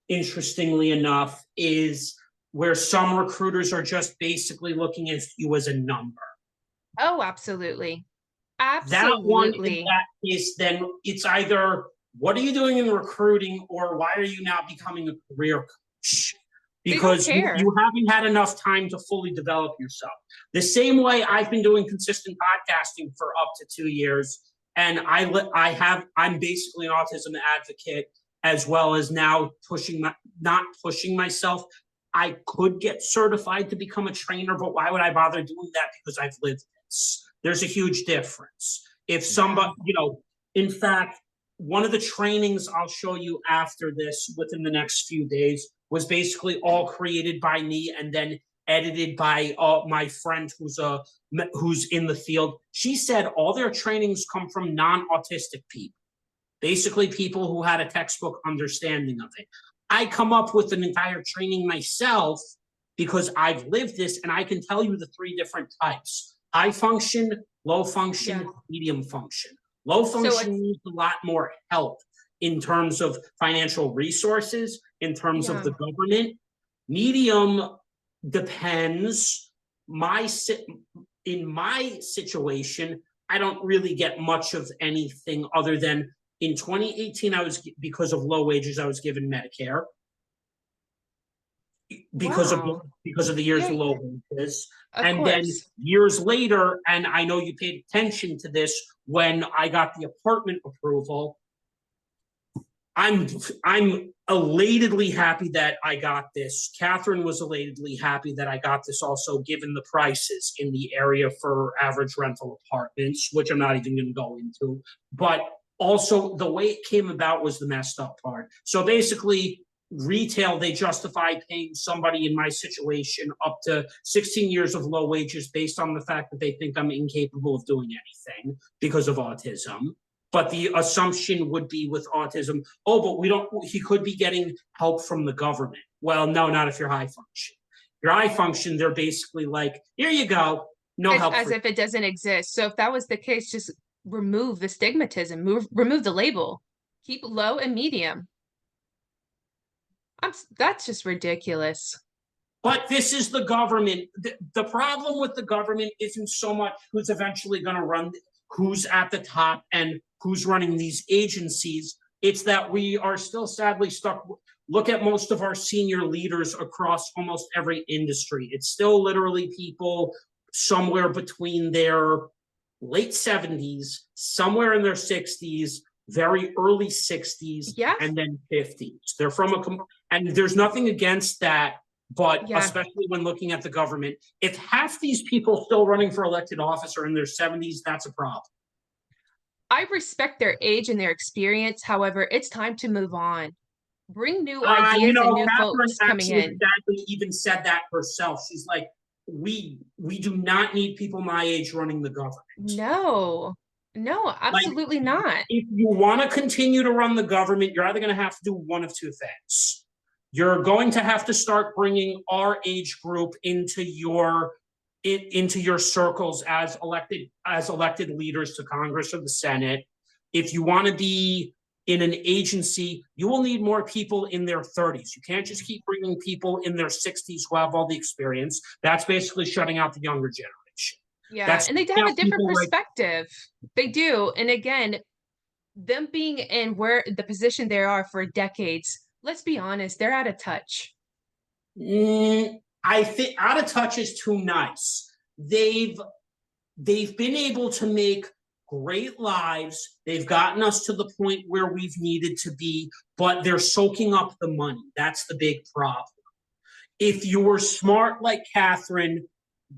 interestingly enough, is where some recruiters are just basically looking at you as a number.
oh, absolutely.
That one, in
Absolutely.
that case, then it's either what are you doing in recruiting or why are you now becoming a career coach?
They don't
Because
care.
you haven't had enough time to fully develop yourself. The same way I've been doing consistent podcasting for up to 2 years, and I'm basically an autism advocate as well as now not pushing myself. I could get certified to become a trainer, but why would I bother doing that? Because I've lived this. There's a huge difference. If somebody,
Yeah.
in fact, one of the trainings I'll show you after this within the next few days was basically all created by me and then edited by my friend who's in the field. She said all their trainings come from non-autistic people, basically people who had a textbook understanding of it. I come up with an entire training myself because I've lived this and I can tell you the three different types: high function, low function,
Yeah.
medium function. Low
So
function needs a lot more help in terms of financial resources, in terms of
yeah.
the government. Medium depends. In my situation, I don't really get much of anything other than in 2018, because of low wages, I was given Medicare because of
Wow.
the years
Yeah,
of low wages.
of
And then
course.
years later, and I know you paid attention to this when I got the apartment approval, I'm elatedly happy that I got this. Kathrine was elatedly happy that I got this also, given the prices in the area for average rental apartments, which I'm not even going to go into. But also the way it came about was the messed up part. So basically, retail, they justify paying somebody in my situation up to 16 years of low wages based on the fact that they think I'm incapable of doing anything because of autism. But the assumption would be with autism, oh, but he could be getting help from the government. Well, no, not if you're high function. Your high function, they're basically like, here you go, no help.
As if it doesn't exist. So if that was the case, just remove the stigmatism, remove the label, keep low and medium. That's just ridiculous.
But this is the government. The problem with the government isn't so much who's eventually going to run, who's at the top and who's running these agencies. It's that we are still sadly stuck. Look at most of our senior leaders across almost every industry. It's still literally people somewhere between their late 70s, somewhere in their 60s, very early 60s, and then 50s. They're from and there's nothing against that, but especially when looking at the government, if half these people still running for elected office are in their 70s, that's a problem.
I respect their age and their experience. However, it's time to move on. Bring new ideas and new folks coming in.
Exactly even said that herself. She's like, we do not need people my age running the government.
No, absolutely not.
If you want to continue to run the government, you're either going to have to do one of two things. You're going to have to start bringing our age group into your circles as elected leaders to Congress or the Senate. If you want to be in an agency, you will need more people in their 30s. You can't just keep bringing people in their 60s who have all the experience. That's basically shutting out the younger generation.
Yeah, and they have a different perspective. They do. And again, them being in where the position they are for decades, let's be honest, they're out of touch.
I think out of touch is too nice. They've been able to make great lives. They've gotten us to the point where we've needed to be, but they're soaking up the money. That's the big problem. If you were smart like Kathrine,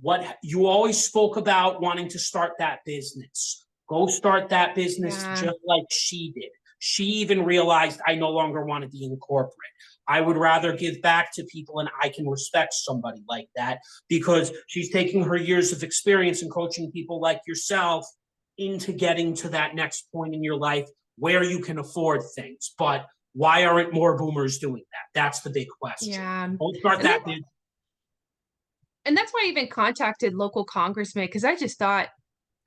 what you always spoke about wanting to start that business. Go start that business just like she did. She even realized I no longer want to be in corporate. I would rather give back to people, and I can respect somebody like that because she's taking her years of experience and coaching people like yourself into getting to that next point in your life where you can afford things. But why aren't more boomers doing that? That's the big question.
Yeah.
Don't start that business.
And that's why I even contacted local congressmen, because I just thought,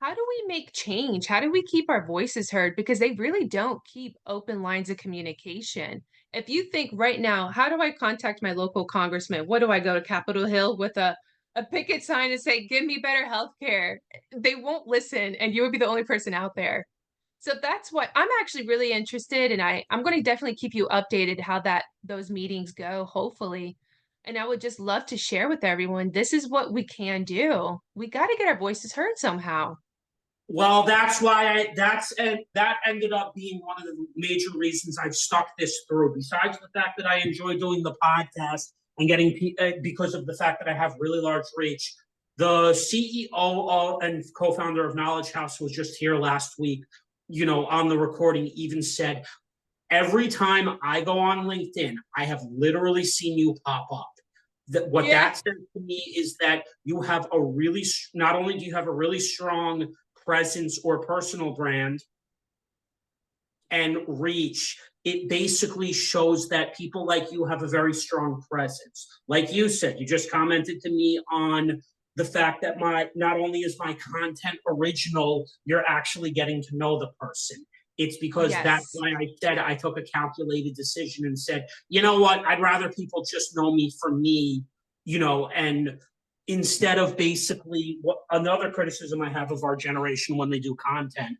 how do we make change? How do we keep our voices heard? Because they really don't keep open lines of communication. If you think right now, how do I contact my local congressman? What do I go to Capitol Hill with a picket sign and say, give me better health care? They won't listen, and you would be the only person out there. So that's what I'm actually really interested in. I'm going to definitely keep you updated how those meetings go, hopefully. And I would just love to share with everyone, this is what we can do. We got to get our voices heard somehow.
Well, that's why that ended up being one of the major reasons I've stuck this through. Besides the fact that I enjoy doing the podcast and getting because of the fact that I have really large reach, the CEO and co-founder of Knowledge House was just here last week. On the recording, even said, every time I go on LinkedIn, I have literally seen you pop up. That says to me is that you have not only do you have a really strong presence or personal brand and reach, it basically shows that people like you have a very strong presence. Like you said, you just commented to me on the fact that not only is my content original, you're actually getting to know the person. It's because that's why I said I took a calculated decision and said, you know what, I'd rather people just know me for me, and instead of basically another criticism I have of our generation when they do content,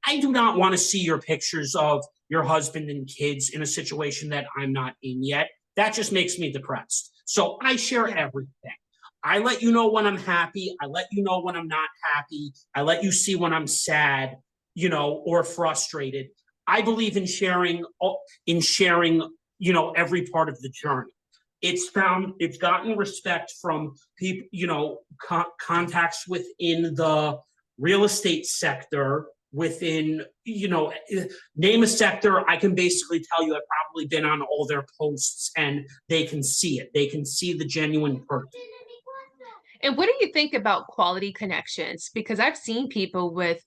I do not want to see your pictures of your husband and kids in a situation that I'm not in yet. That just makes me depressed. So I share everything. I let you know when I'm happy. I let you know when I'm not happy. I let you see when I'm sad, or frustrated. I believe in sharing, every part of the journey. It's gotten respect from people, contacts within the real estate sector, within, name a sector. I can basically tell you I've probably been on all their posts and they can see it. They can see the genuine person.
And what do you think about quality connections? Because I've seen people with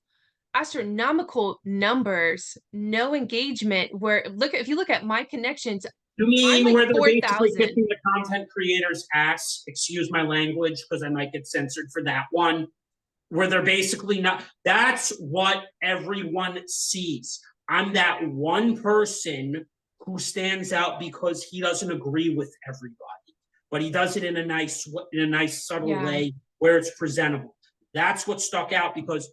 astronomical numbers, no engagement, where if you look at my connections,
You
I'm
mean
like
where they're basically
4,000.
kissing the content creator's ass? Excuse my language, because I might get censored for that one. Where they're basically not, that's what everyone sees. I'm that one person who stands out because he doesn't agree with everybody, but he does it in a nice subtle
Yeah.
way where it's presentable. That's what stuck out, because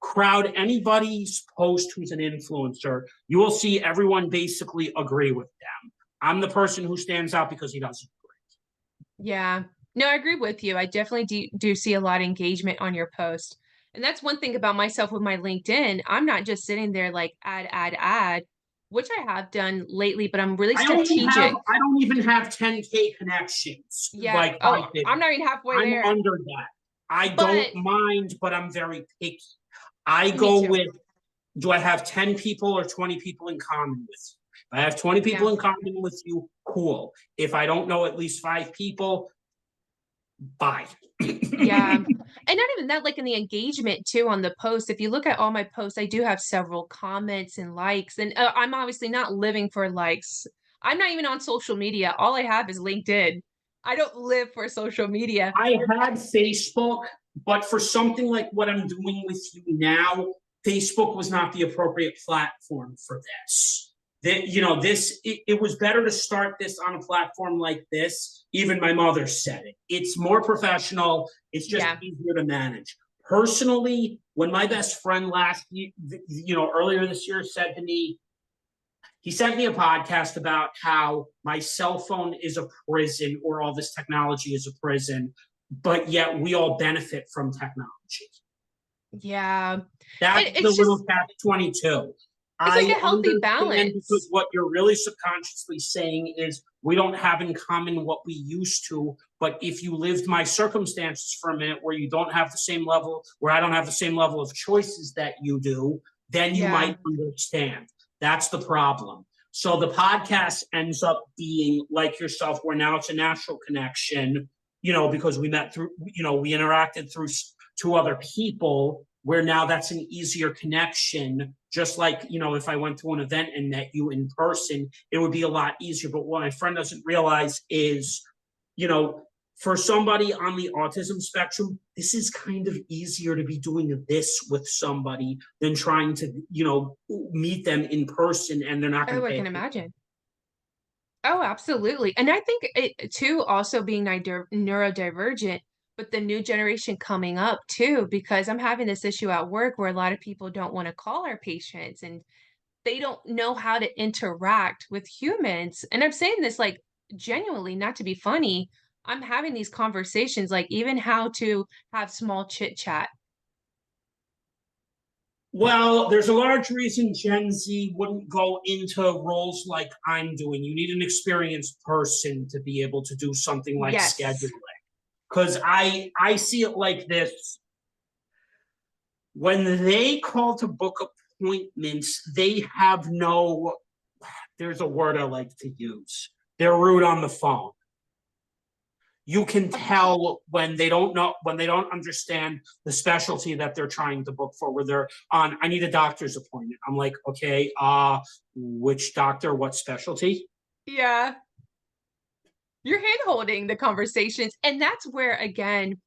crowd anybody's post who's an influencer, you will see everyone basically agree with them. I'm the person who stands out because he doesn't agree.
Yeah. No, I agree with you. I definitely do see a lot of engagement on your post. And that's one thing about myself with my LinkedIn. I'm not just sitting there like add, which I have done lately, but I'm really strategic.
I don't even have 10K connections
Yeah.
like I
Oh,
did.
I'm not even halfway
I'm
there.
under that. I
But
don't mind, but I'm very picky. I
me
go
too.
with, do I have 10 people or 20 people in common with you? If I have 20
Yeah.
people in common with you, cool. If I don't know at least 5 people, bye.
Yeah. And not even that, like in the engagement too on the post. If you look at all my posts, I do have several comments and likes. And I'm obviously not living for likes. I'm not even on social media. All I have is LinkedIn. I don't live for social media.
I had Facebook, but for something like what I'm doing with you now, Facebook was not the appropriate platform for this. It was better to start this on a platform like this. Even my mother said it. It's more professional. It's just
Yeah.
easier to manage. Personally, when my best friend last year, earlier this year said to me, he sent me a podcast about how my cell phone is a prison, or all this technology is a prison, but yet we all benefit from technology.
Yeah.
That's the
It's
little
just,
catch 22.
it's like
I
a healthy
understand, because
balance.
what you're really subconsciously saying is we don't have in common what we used to. But if you lived my circumstances for a minute, where you don't have the same level, where I don't have the same level of choices that you do, then you
Yeah.
might understand. That's the problem. So the podcast ends up being like yourself, where now it's a natural connection, because we met through, we interacted through 2 other people, where now that's an easier connection. Just like, if I went to an event and met you in person, it would be a lot easier. But what my friend doesn't realize is, for somebody on the autism spectrum, this is kind of easier to be doing this with somebody than trying to, meet them in person, and they're not going
Oh,
to
I
pay
can
attention.
imagine. Oh, absolutely. And I think it too, also being neurodivergent, but the new generation coming up too, because I'm having this issue at work where a lot of people don't want to call our patients and they don't know how to interact with humans. And I'm saying this like genuinely, not to be funny. I'm having these conversations, like even how to have small chit chat.
Well, there's a large reason Gen Z wouldn't go into roles like I'm doing. You need an experienced person to be able to do something like
Yes.
scheduling. Because I see it like this: when they call to book appointments, they have no, there's a word I like to use. They're rude on the phone. You can tell when they don't know, when they don't understand the specialty that they're trying to book for, where they're on, I need a doctor's appointment. I'm like, okay, which doctor, what specialty?
Yeah. You're hand holding the conversations. And that's where, again,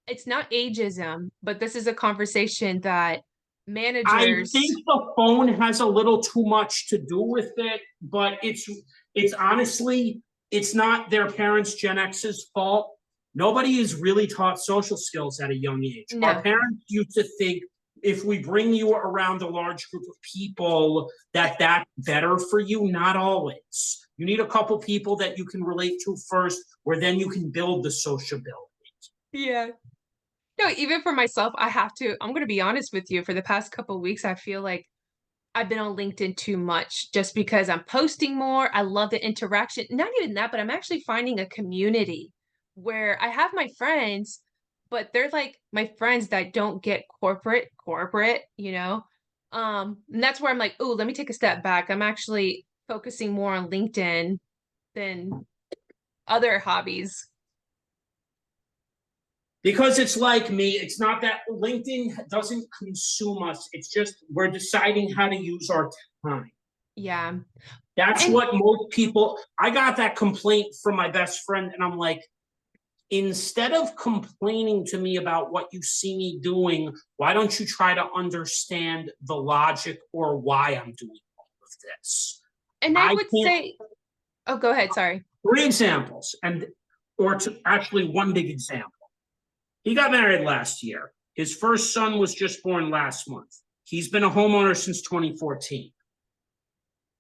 it's not ageism, but this is a conversation that
I
managers.
think the phone has a little too much to do with it, but it's honestly, it's not their parents Gen X's fault. Nobody is really taught social skills at a young age. Our
No.
parents used to think, if we bring you around a large group of people, that's better for you. Not always. You need a couple people that you can relate to first, where then you can build the sociability.
Yeah. No, even for myself, I'm going to be honest with you. For the past couple of weeks, I feel like I've been on LinkedIn too much just because I'm posting more. I love the interaction. Not even that, but I'm actually finding a community where I have my friends, but they're like my friends that don't get corporate, and that's where I'm like, oh, let me take a step back. I'm actually focusing more on LinkedIn than other hobbies.
Because it's like me, it's not that LinkedIn doesn't consume us. It's just we're deciding how to use our time.
Yeah.
That's
And
what most people, I got that complaint from my best friend, and I'm like, instead of complaining to me about what you see me doing, why don't you try to understand the logic or why I'm doing all of this?
and I
I
would
can't,
say, oh, go ahead, sorry.
three examples, actually one big example. He got married last year. His first son was just born last month. He's been a homeowner since 2014.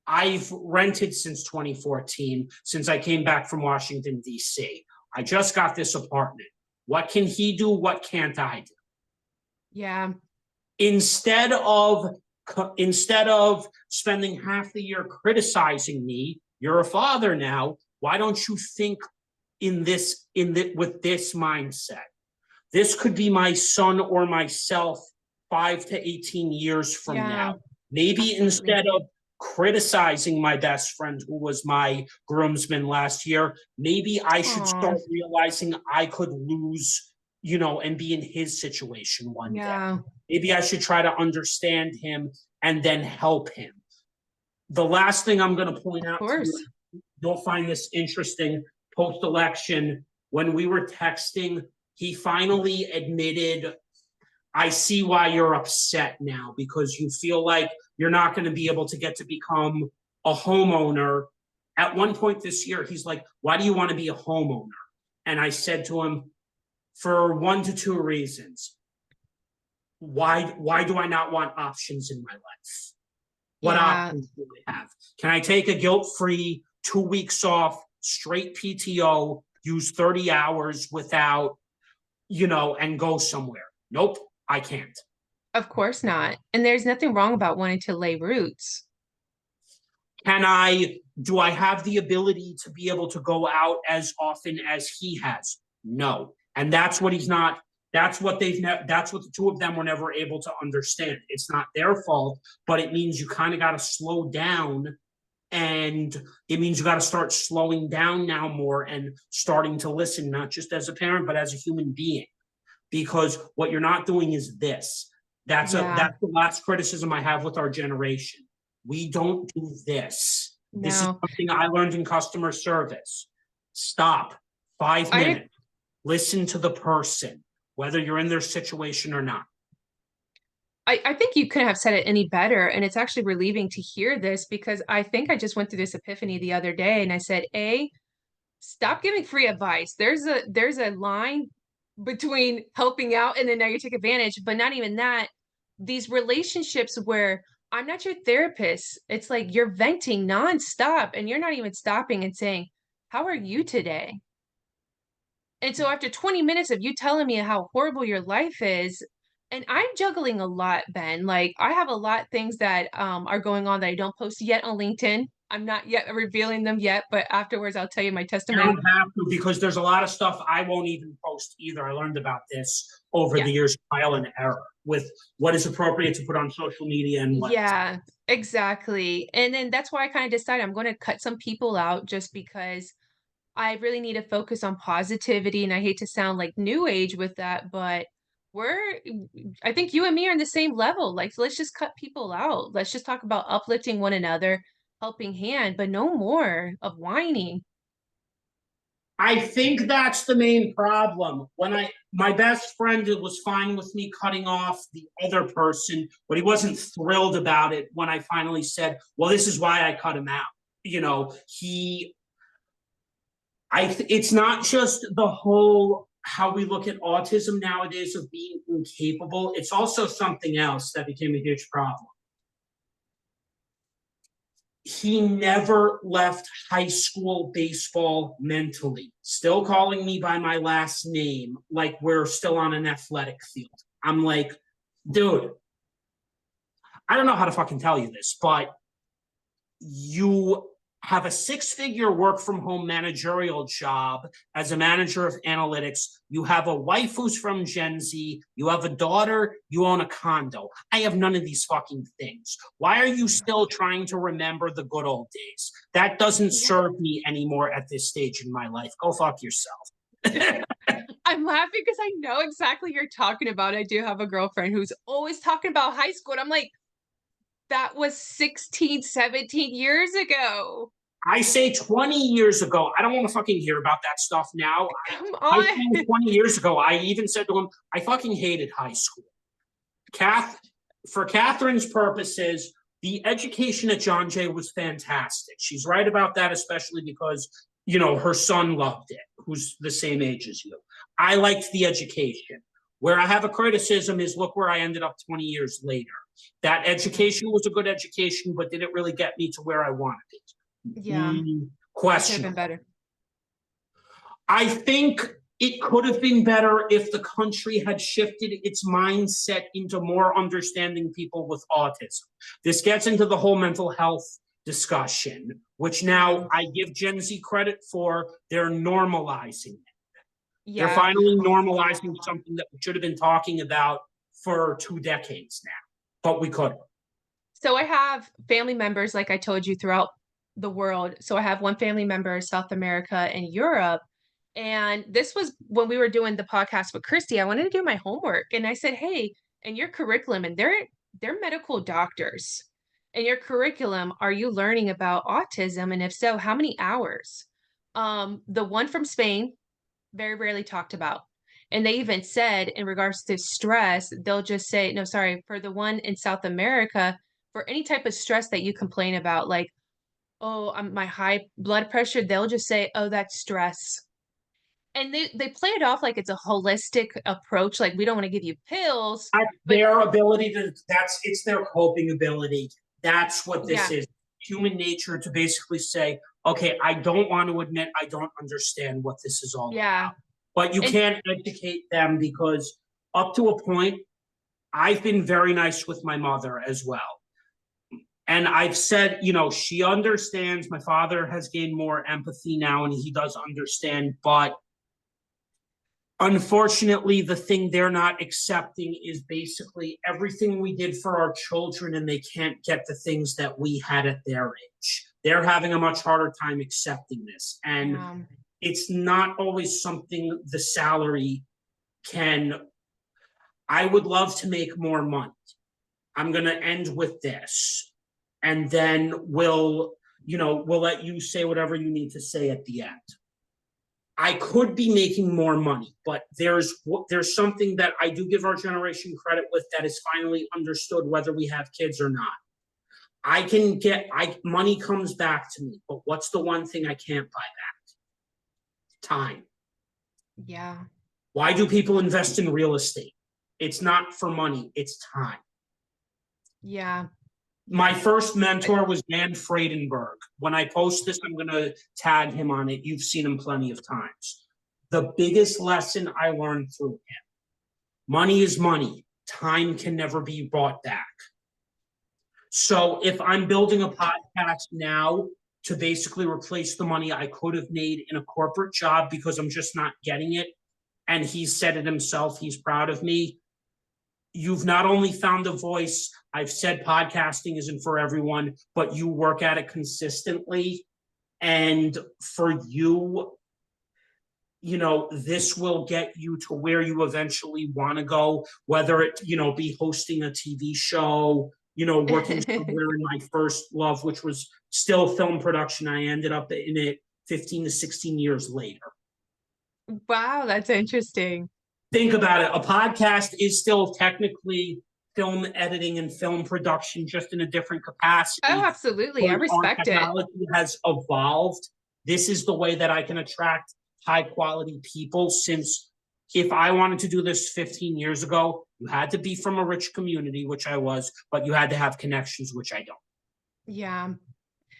I've rented since 2014, since I came back from Washington, D.C. I just got this apartment. What can he do? What can't I do?
Yeah.
Instead of instead of spending half the year criticizing me, you're a father now. Why don't you think with this mindset? This could be my son or myself 5 to 18 years from
Yeah.
now. Maybe
Absolutely.
instead of criticizing my best friend who was my groomsman last year, maybe I should
Aw.
start realizing I could lose, and be in his situation one day.
Yeah.
Maybe I should try to understand him and then help him. The last thing I'm going to point
Of
out to you,
course.
you'll find this interesting, post-election, when we were texting, he finally admitted, I see why you're upset now, because you feel like you're not going to be able to get to become a homeowner. At one point this year, he's like, why do you want to be a homeowner? And I said to him, for one to two reasons. Why do I not want options in my life? What
Yeah.
options do I have? Can I take a guilt-free 2 weeks off, straight PTO, use 30 hours without, and go somewhere? Nope, I can't.
Of course not. And there's nothing wrong about wanting to lay roots.
Do I have the ability to be able to go out as often as he has? No. And that's what he's not, that's what the two of them were never able to understand. It's not their fault, but it means you kind of got to slow down, and it means you got to start slowing down now more and starting to listen, not just as a parent, but as a human being. Because what you're not doing is this.
Yeah.
That's the last criticism I have with our generation. We don't do this. This is
No.
something I learned in customer service. Stop. 5 minutes.
I
Listen to the person, whether you're in their situation or not.
I think you couldn't have said it any better, and it's actually relieving to hear this because I think I just went through this epiphany the other day, and I said, "A, stop giving free advice. There's a line between helping out and then now you take advantage, but not even that. These relationships where I'm not your therapist. It's like you're venting nonstop and you're not even stopping and saying, "How are you today?" And so after 20 minutes of you telling me how horrible your life is, and I'm juggling a lot, Ben. Like I have a lot of things that are going on that I don't post yet on LinkedIn. I'm not yet revealing them yet, but afterwards I'll tell you my
You
testimony.
don't have to, because there's a lot of stuff I won't even post either. I learned about this over
Yeah.
the years, trial and error, with what is appropriate to put on social media and what.
Yeah, exactly. And then that's why I kind of decided I'm going to cut some people out just because I really need to focus on positivity. And I hate to sound like new age with that, but we're, I think you and me are in the same level. Like, let's just cut people out. Let's just talk about uplifting one another, helping hand, but no more of whining.
I think that's the main problem. My best friend was fine with me cutting off the other person, but he wasn't thrilled about it when I finally said, well, this is why I cut him out. You know, it's not just the whole how we look at autism nowadays of being incapable. It's also something else that became a huge problem. He never left high school baseball mentally, still calling me by my last name like we're still on an athletic field. I'm like, dude, I don't know how to fucking tell you this, but you have a six-figure work from home managerial job as a manager of analytics. You have a wife who's from Gen Z. You have a daughter. You own a condo. I have none of these fucking things. Why are you still trying to remember the good old days? That doesn't serve me anymore at this stage in my life. Go fuck yourself.
I'm laughing because I know exactly what you're talking about. I do have a girlfriend who's always talking about high school, and I'm like, that was 16, 17 years ago.
I say 20 years ago. I don't want to fucking hear about that stuff now.
Come
I
on.
think 20 years ago, I even said to him, I fucking hated high school. For Kathrine's purposes, the education at John Jay was fantastic. She's right about that, especially because, her son loved it, who's the same age as you. I liked the education. Where I have a criticism is look where I ended up 20 years later. That education was a good education, but did it really get me to where I wanted it?
Yeah.
Question.
Been better.
I think it could have been better if the country had shifted its mindset into more understanding people with autism. This gets into the whole mental health discussion, which now I give Gen Z credit for. They're normalizing it.
Yeah.
They're finally normalizing something that we should have been talking about for 2 decades now, but we couldn't.
So I have family members, like I told you, throughout the world. So I have one family member, South America and Europe. And this was when we were doing the podcast with Christy. I wanted to do my homework. And I said, hey, in your curriculum, and they're medical doctors. In your curriculum, are you learning about autism? And if so, how many hours? The one from Spain, very rarely talked about. And they even said in regards to stress, they'll just say, no, sorry, for the one in South America, for any type of stress that you complain about, like, oh, my high blood pressure, they'll just say, oh, that's stress. And they play it off like it's a holistic approach. Like, we don't want to give you pills.
Their ability it's their coping ability. That's what this is. Human nature to basically say, okay, I don't want to admit I don't understand what this is all about. But you can't educate them because up to a point, I've been very nice with my mother as well. And I've said, she understands. My father has gained more empathy now and he does understand. But unfortunately, the thing they're not accepting is basically everything we did for our children, and they can't get the things that we had at their age. They're having a much harder time accepting this. And it's not always something the salary can. I would love to make more money. I'm going to end with this. And then we'll let you say whatever you need to say at the end. I could be making more money, but there's something that I do give our generation credit with that is finally understood whether we have kids or not. Money comes back to me, but what's the one thing I can't buy back? Time.
Yeah.
Why do people invest in real estate? It's not for money, it's time.
Yeah.
My first mentor was Dan Friedenberg. When I post this, I'm going to tag him on it. You've seen him plenty of times. The biggest lesson I learned through him: money is money. Time can never be brought back. So if I'm building a podcast now to basically replace the money I could have made in a corporate job because I'm just not getting it, and he's said it himself, he's proud of me, you've not only found a voice. I've said podcasting isn't for everyone, but you work at it consistently. And for you, this will get you to where you eventually want to go, whether it, be hosting a TV show, working somewhere in my first love, which was still film production. I ended up in it 15 to 16 years later.
Wow, that's interesting.
Think about it. A podcast is still technically film editing and film production, just in a different capacity.
Oh, absolutely. I respect it.
Technology has evolved. This is the way that I can attract high quality people, since if I wanted to do this 15 years ago, you had to be from a rich community, which I was, but you had to have connections, which I don't.
Yeah.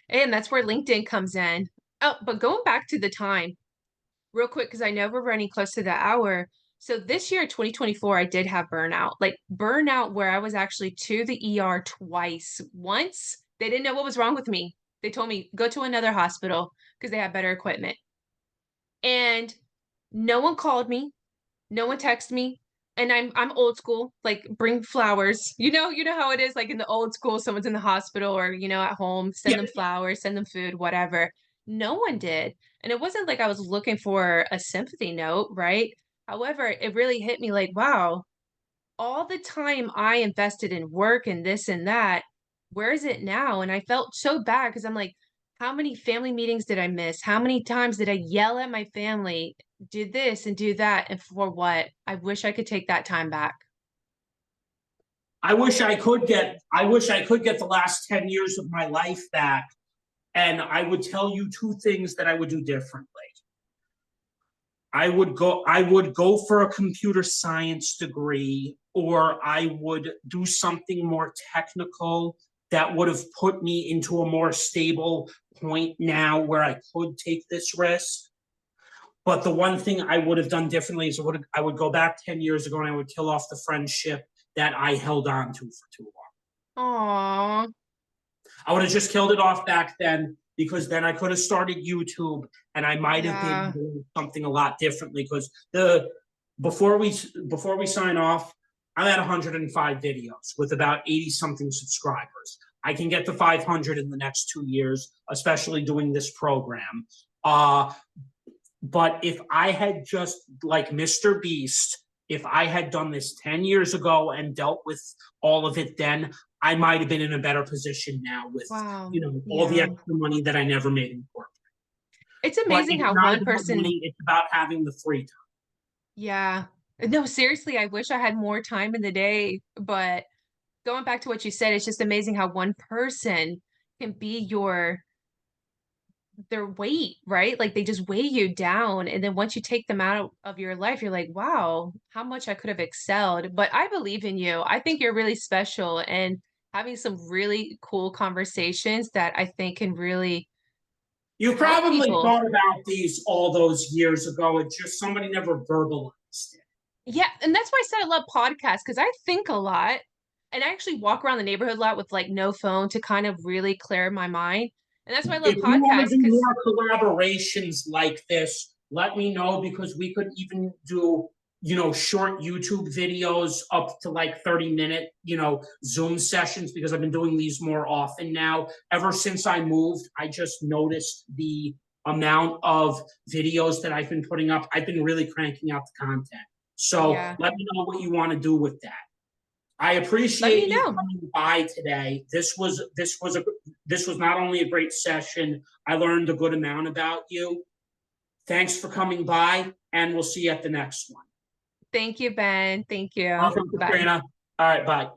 And that's where LinkedIn comes in. Oh, but going back to the time, real quick, because I know we're running close to the hour. So this year, 2024, I did have burnout, like burnout where I was actually to the ER twice. Once, they didn't know what was wrong with me. They told me, "Go to another hospital because they have better equipment." And no one called me, no one texted me, and I'm old school, like, bring flowers. You know how it is, like, in the old school, someone's in the hospital or, at home,
Yeah,
send them flowers, send them food, whatever. No one did, and it wasn't like I was looking for a sympathy note, right? However, it really hit me like, wow, all the time I invested in work and this and that, where is it now? And I felt so bad because I'm like, how many family meetings did I miss? How many times did I yell at my family, do this and do that? And for what? I wish I could take that time back.
I wish I could get the last 10 years of my life back. And I would tell you two things that I would do differently. I would go for a computer science degree, or I would do something more technical that would have put me into a more stable point now where I could take this risk. But the one thing I would have done differently is I would go back 10 years ago and I would kill off the friendship that I held on to for too long.
Aw,
I would have just killed it off back then, because then I could have started YouTube and I might have been
yeah.
doing something a lot differently. Because the before we sign off, I'm at 105 videos with about 80 something subscribers. I can get to 500 in the next 2 years, especially doing this program. But if I had just, like Mr. Beast, if I had done this 10 years ago and dealt with all of it then, I might have been in a better position now with,
Wow.
all the
Yeah.
extra money that I never made in corporate.
It's
But
amazing
it's
how
not
one
about
person,
money, it's about having the free time.
yeah. No, seriously, I wish I had more time in the day, but going back to what you said, it's just amazing how one person can be their weight, right? Like they just weigh you down. And then once you take them out of your life, you're like, wow, how much I could have excelled. But I believe in you. I think you're really special and having some really cool conversations that I think can really
You
help
probably
people.
thought about these all those years ago. It's just somebody never verbalized it.
Yeah. And that's why I said I love podcasts because I think a lot and I actually walk around the neighborhood a lot with like no phone to kind of really clear my mind. And that's why I love
If you want to
podcasts
do
because,
more collaborations like this, let me know, because we could even do, short YouTube videos up to like 30-minute, Zoom sessions, because I've been doing these more often now. Ever since I moved, I just noticed the amount of videos that I've been putting up. I've been really cranking out the content. So
yeah,
let me know what you want to do with that. I
let
appreciate
me
you
know.
coming by today. This was not only a great session. I learned a good amount about you. Thanks for coming by, and we'll see you at the next one.
Thank you, Ben. Thank you.
Welcome,
Bye.
Katrina. All right, bye.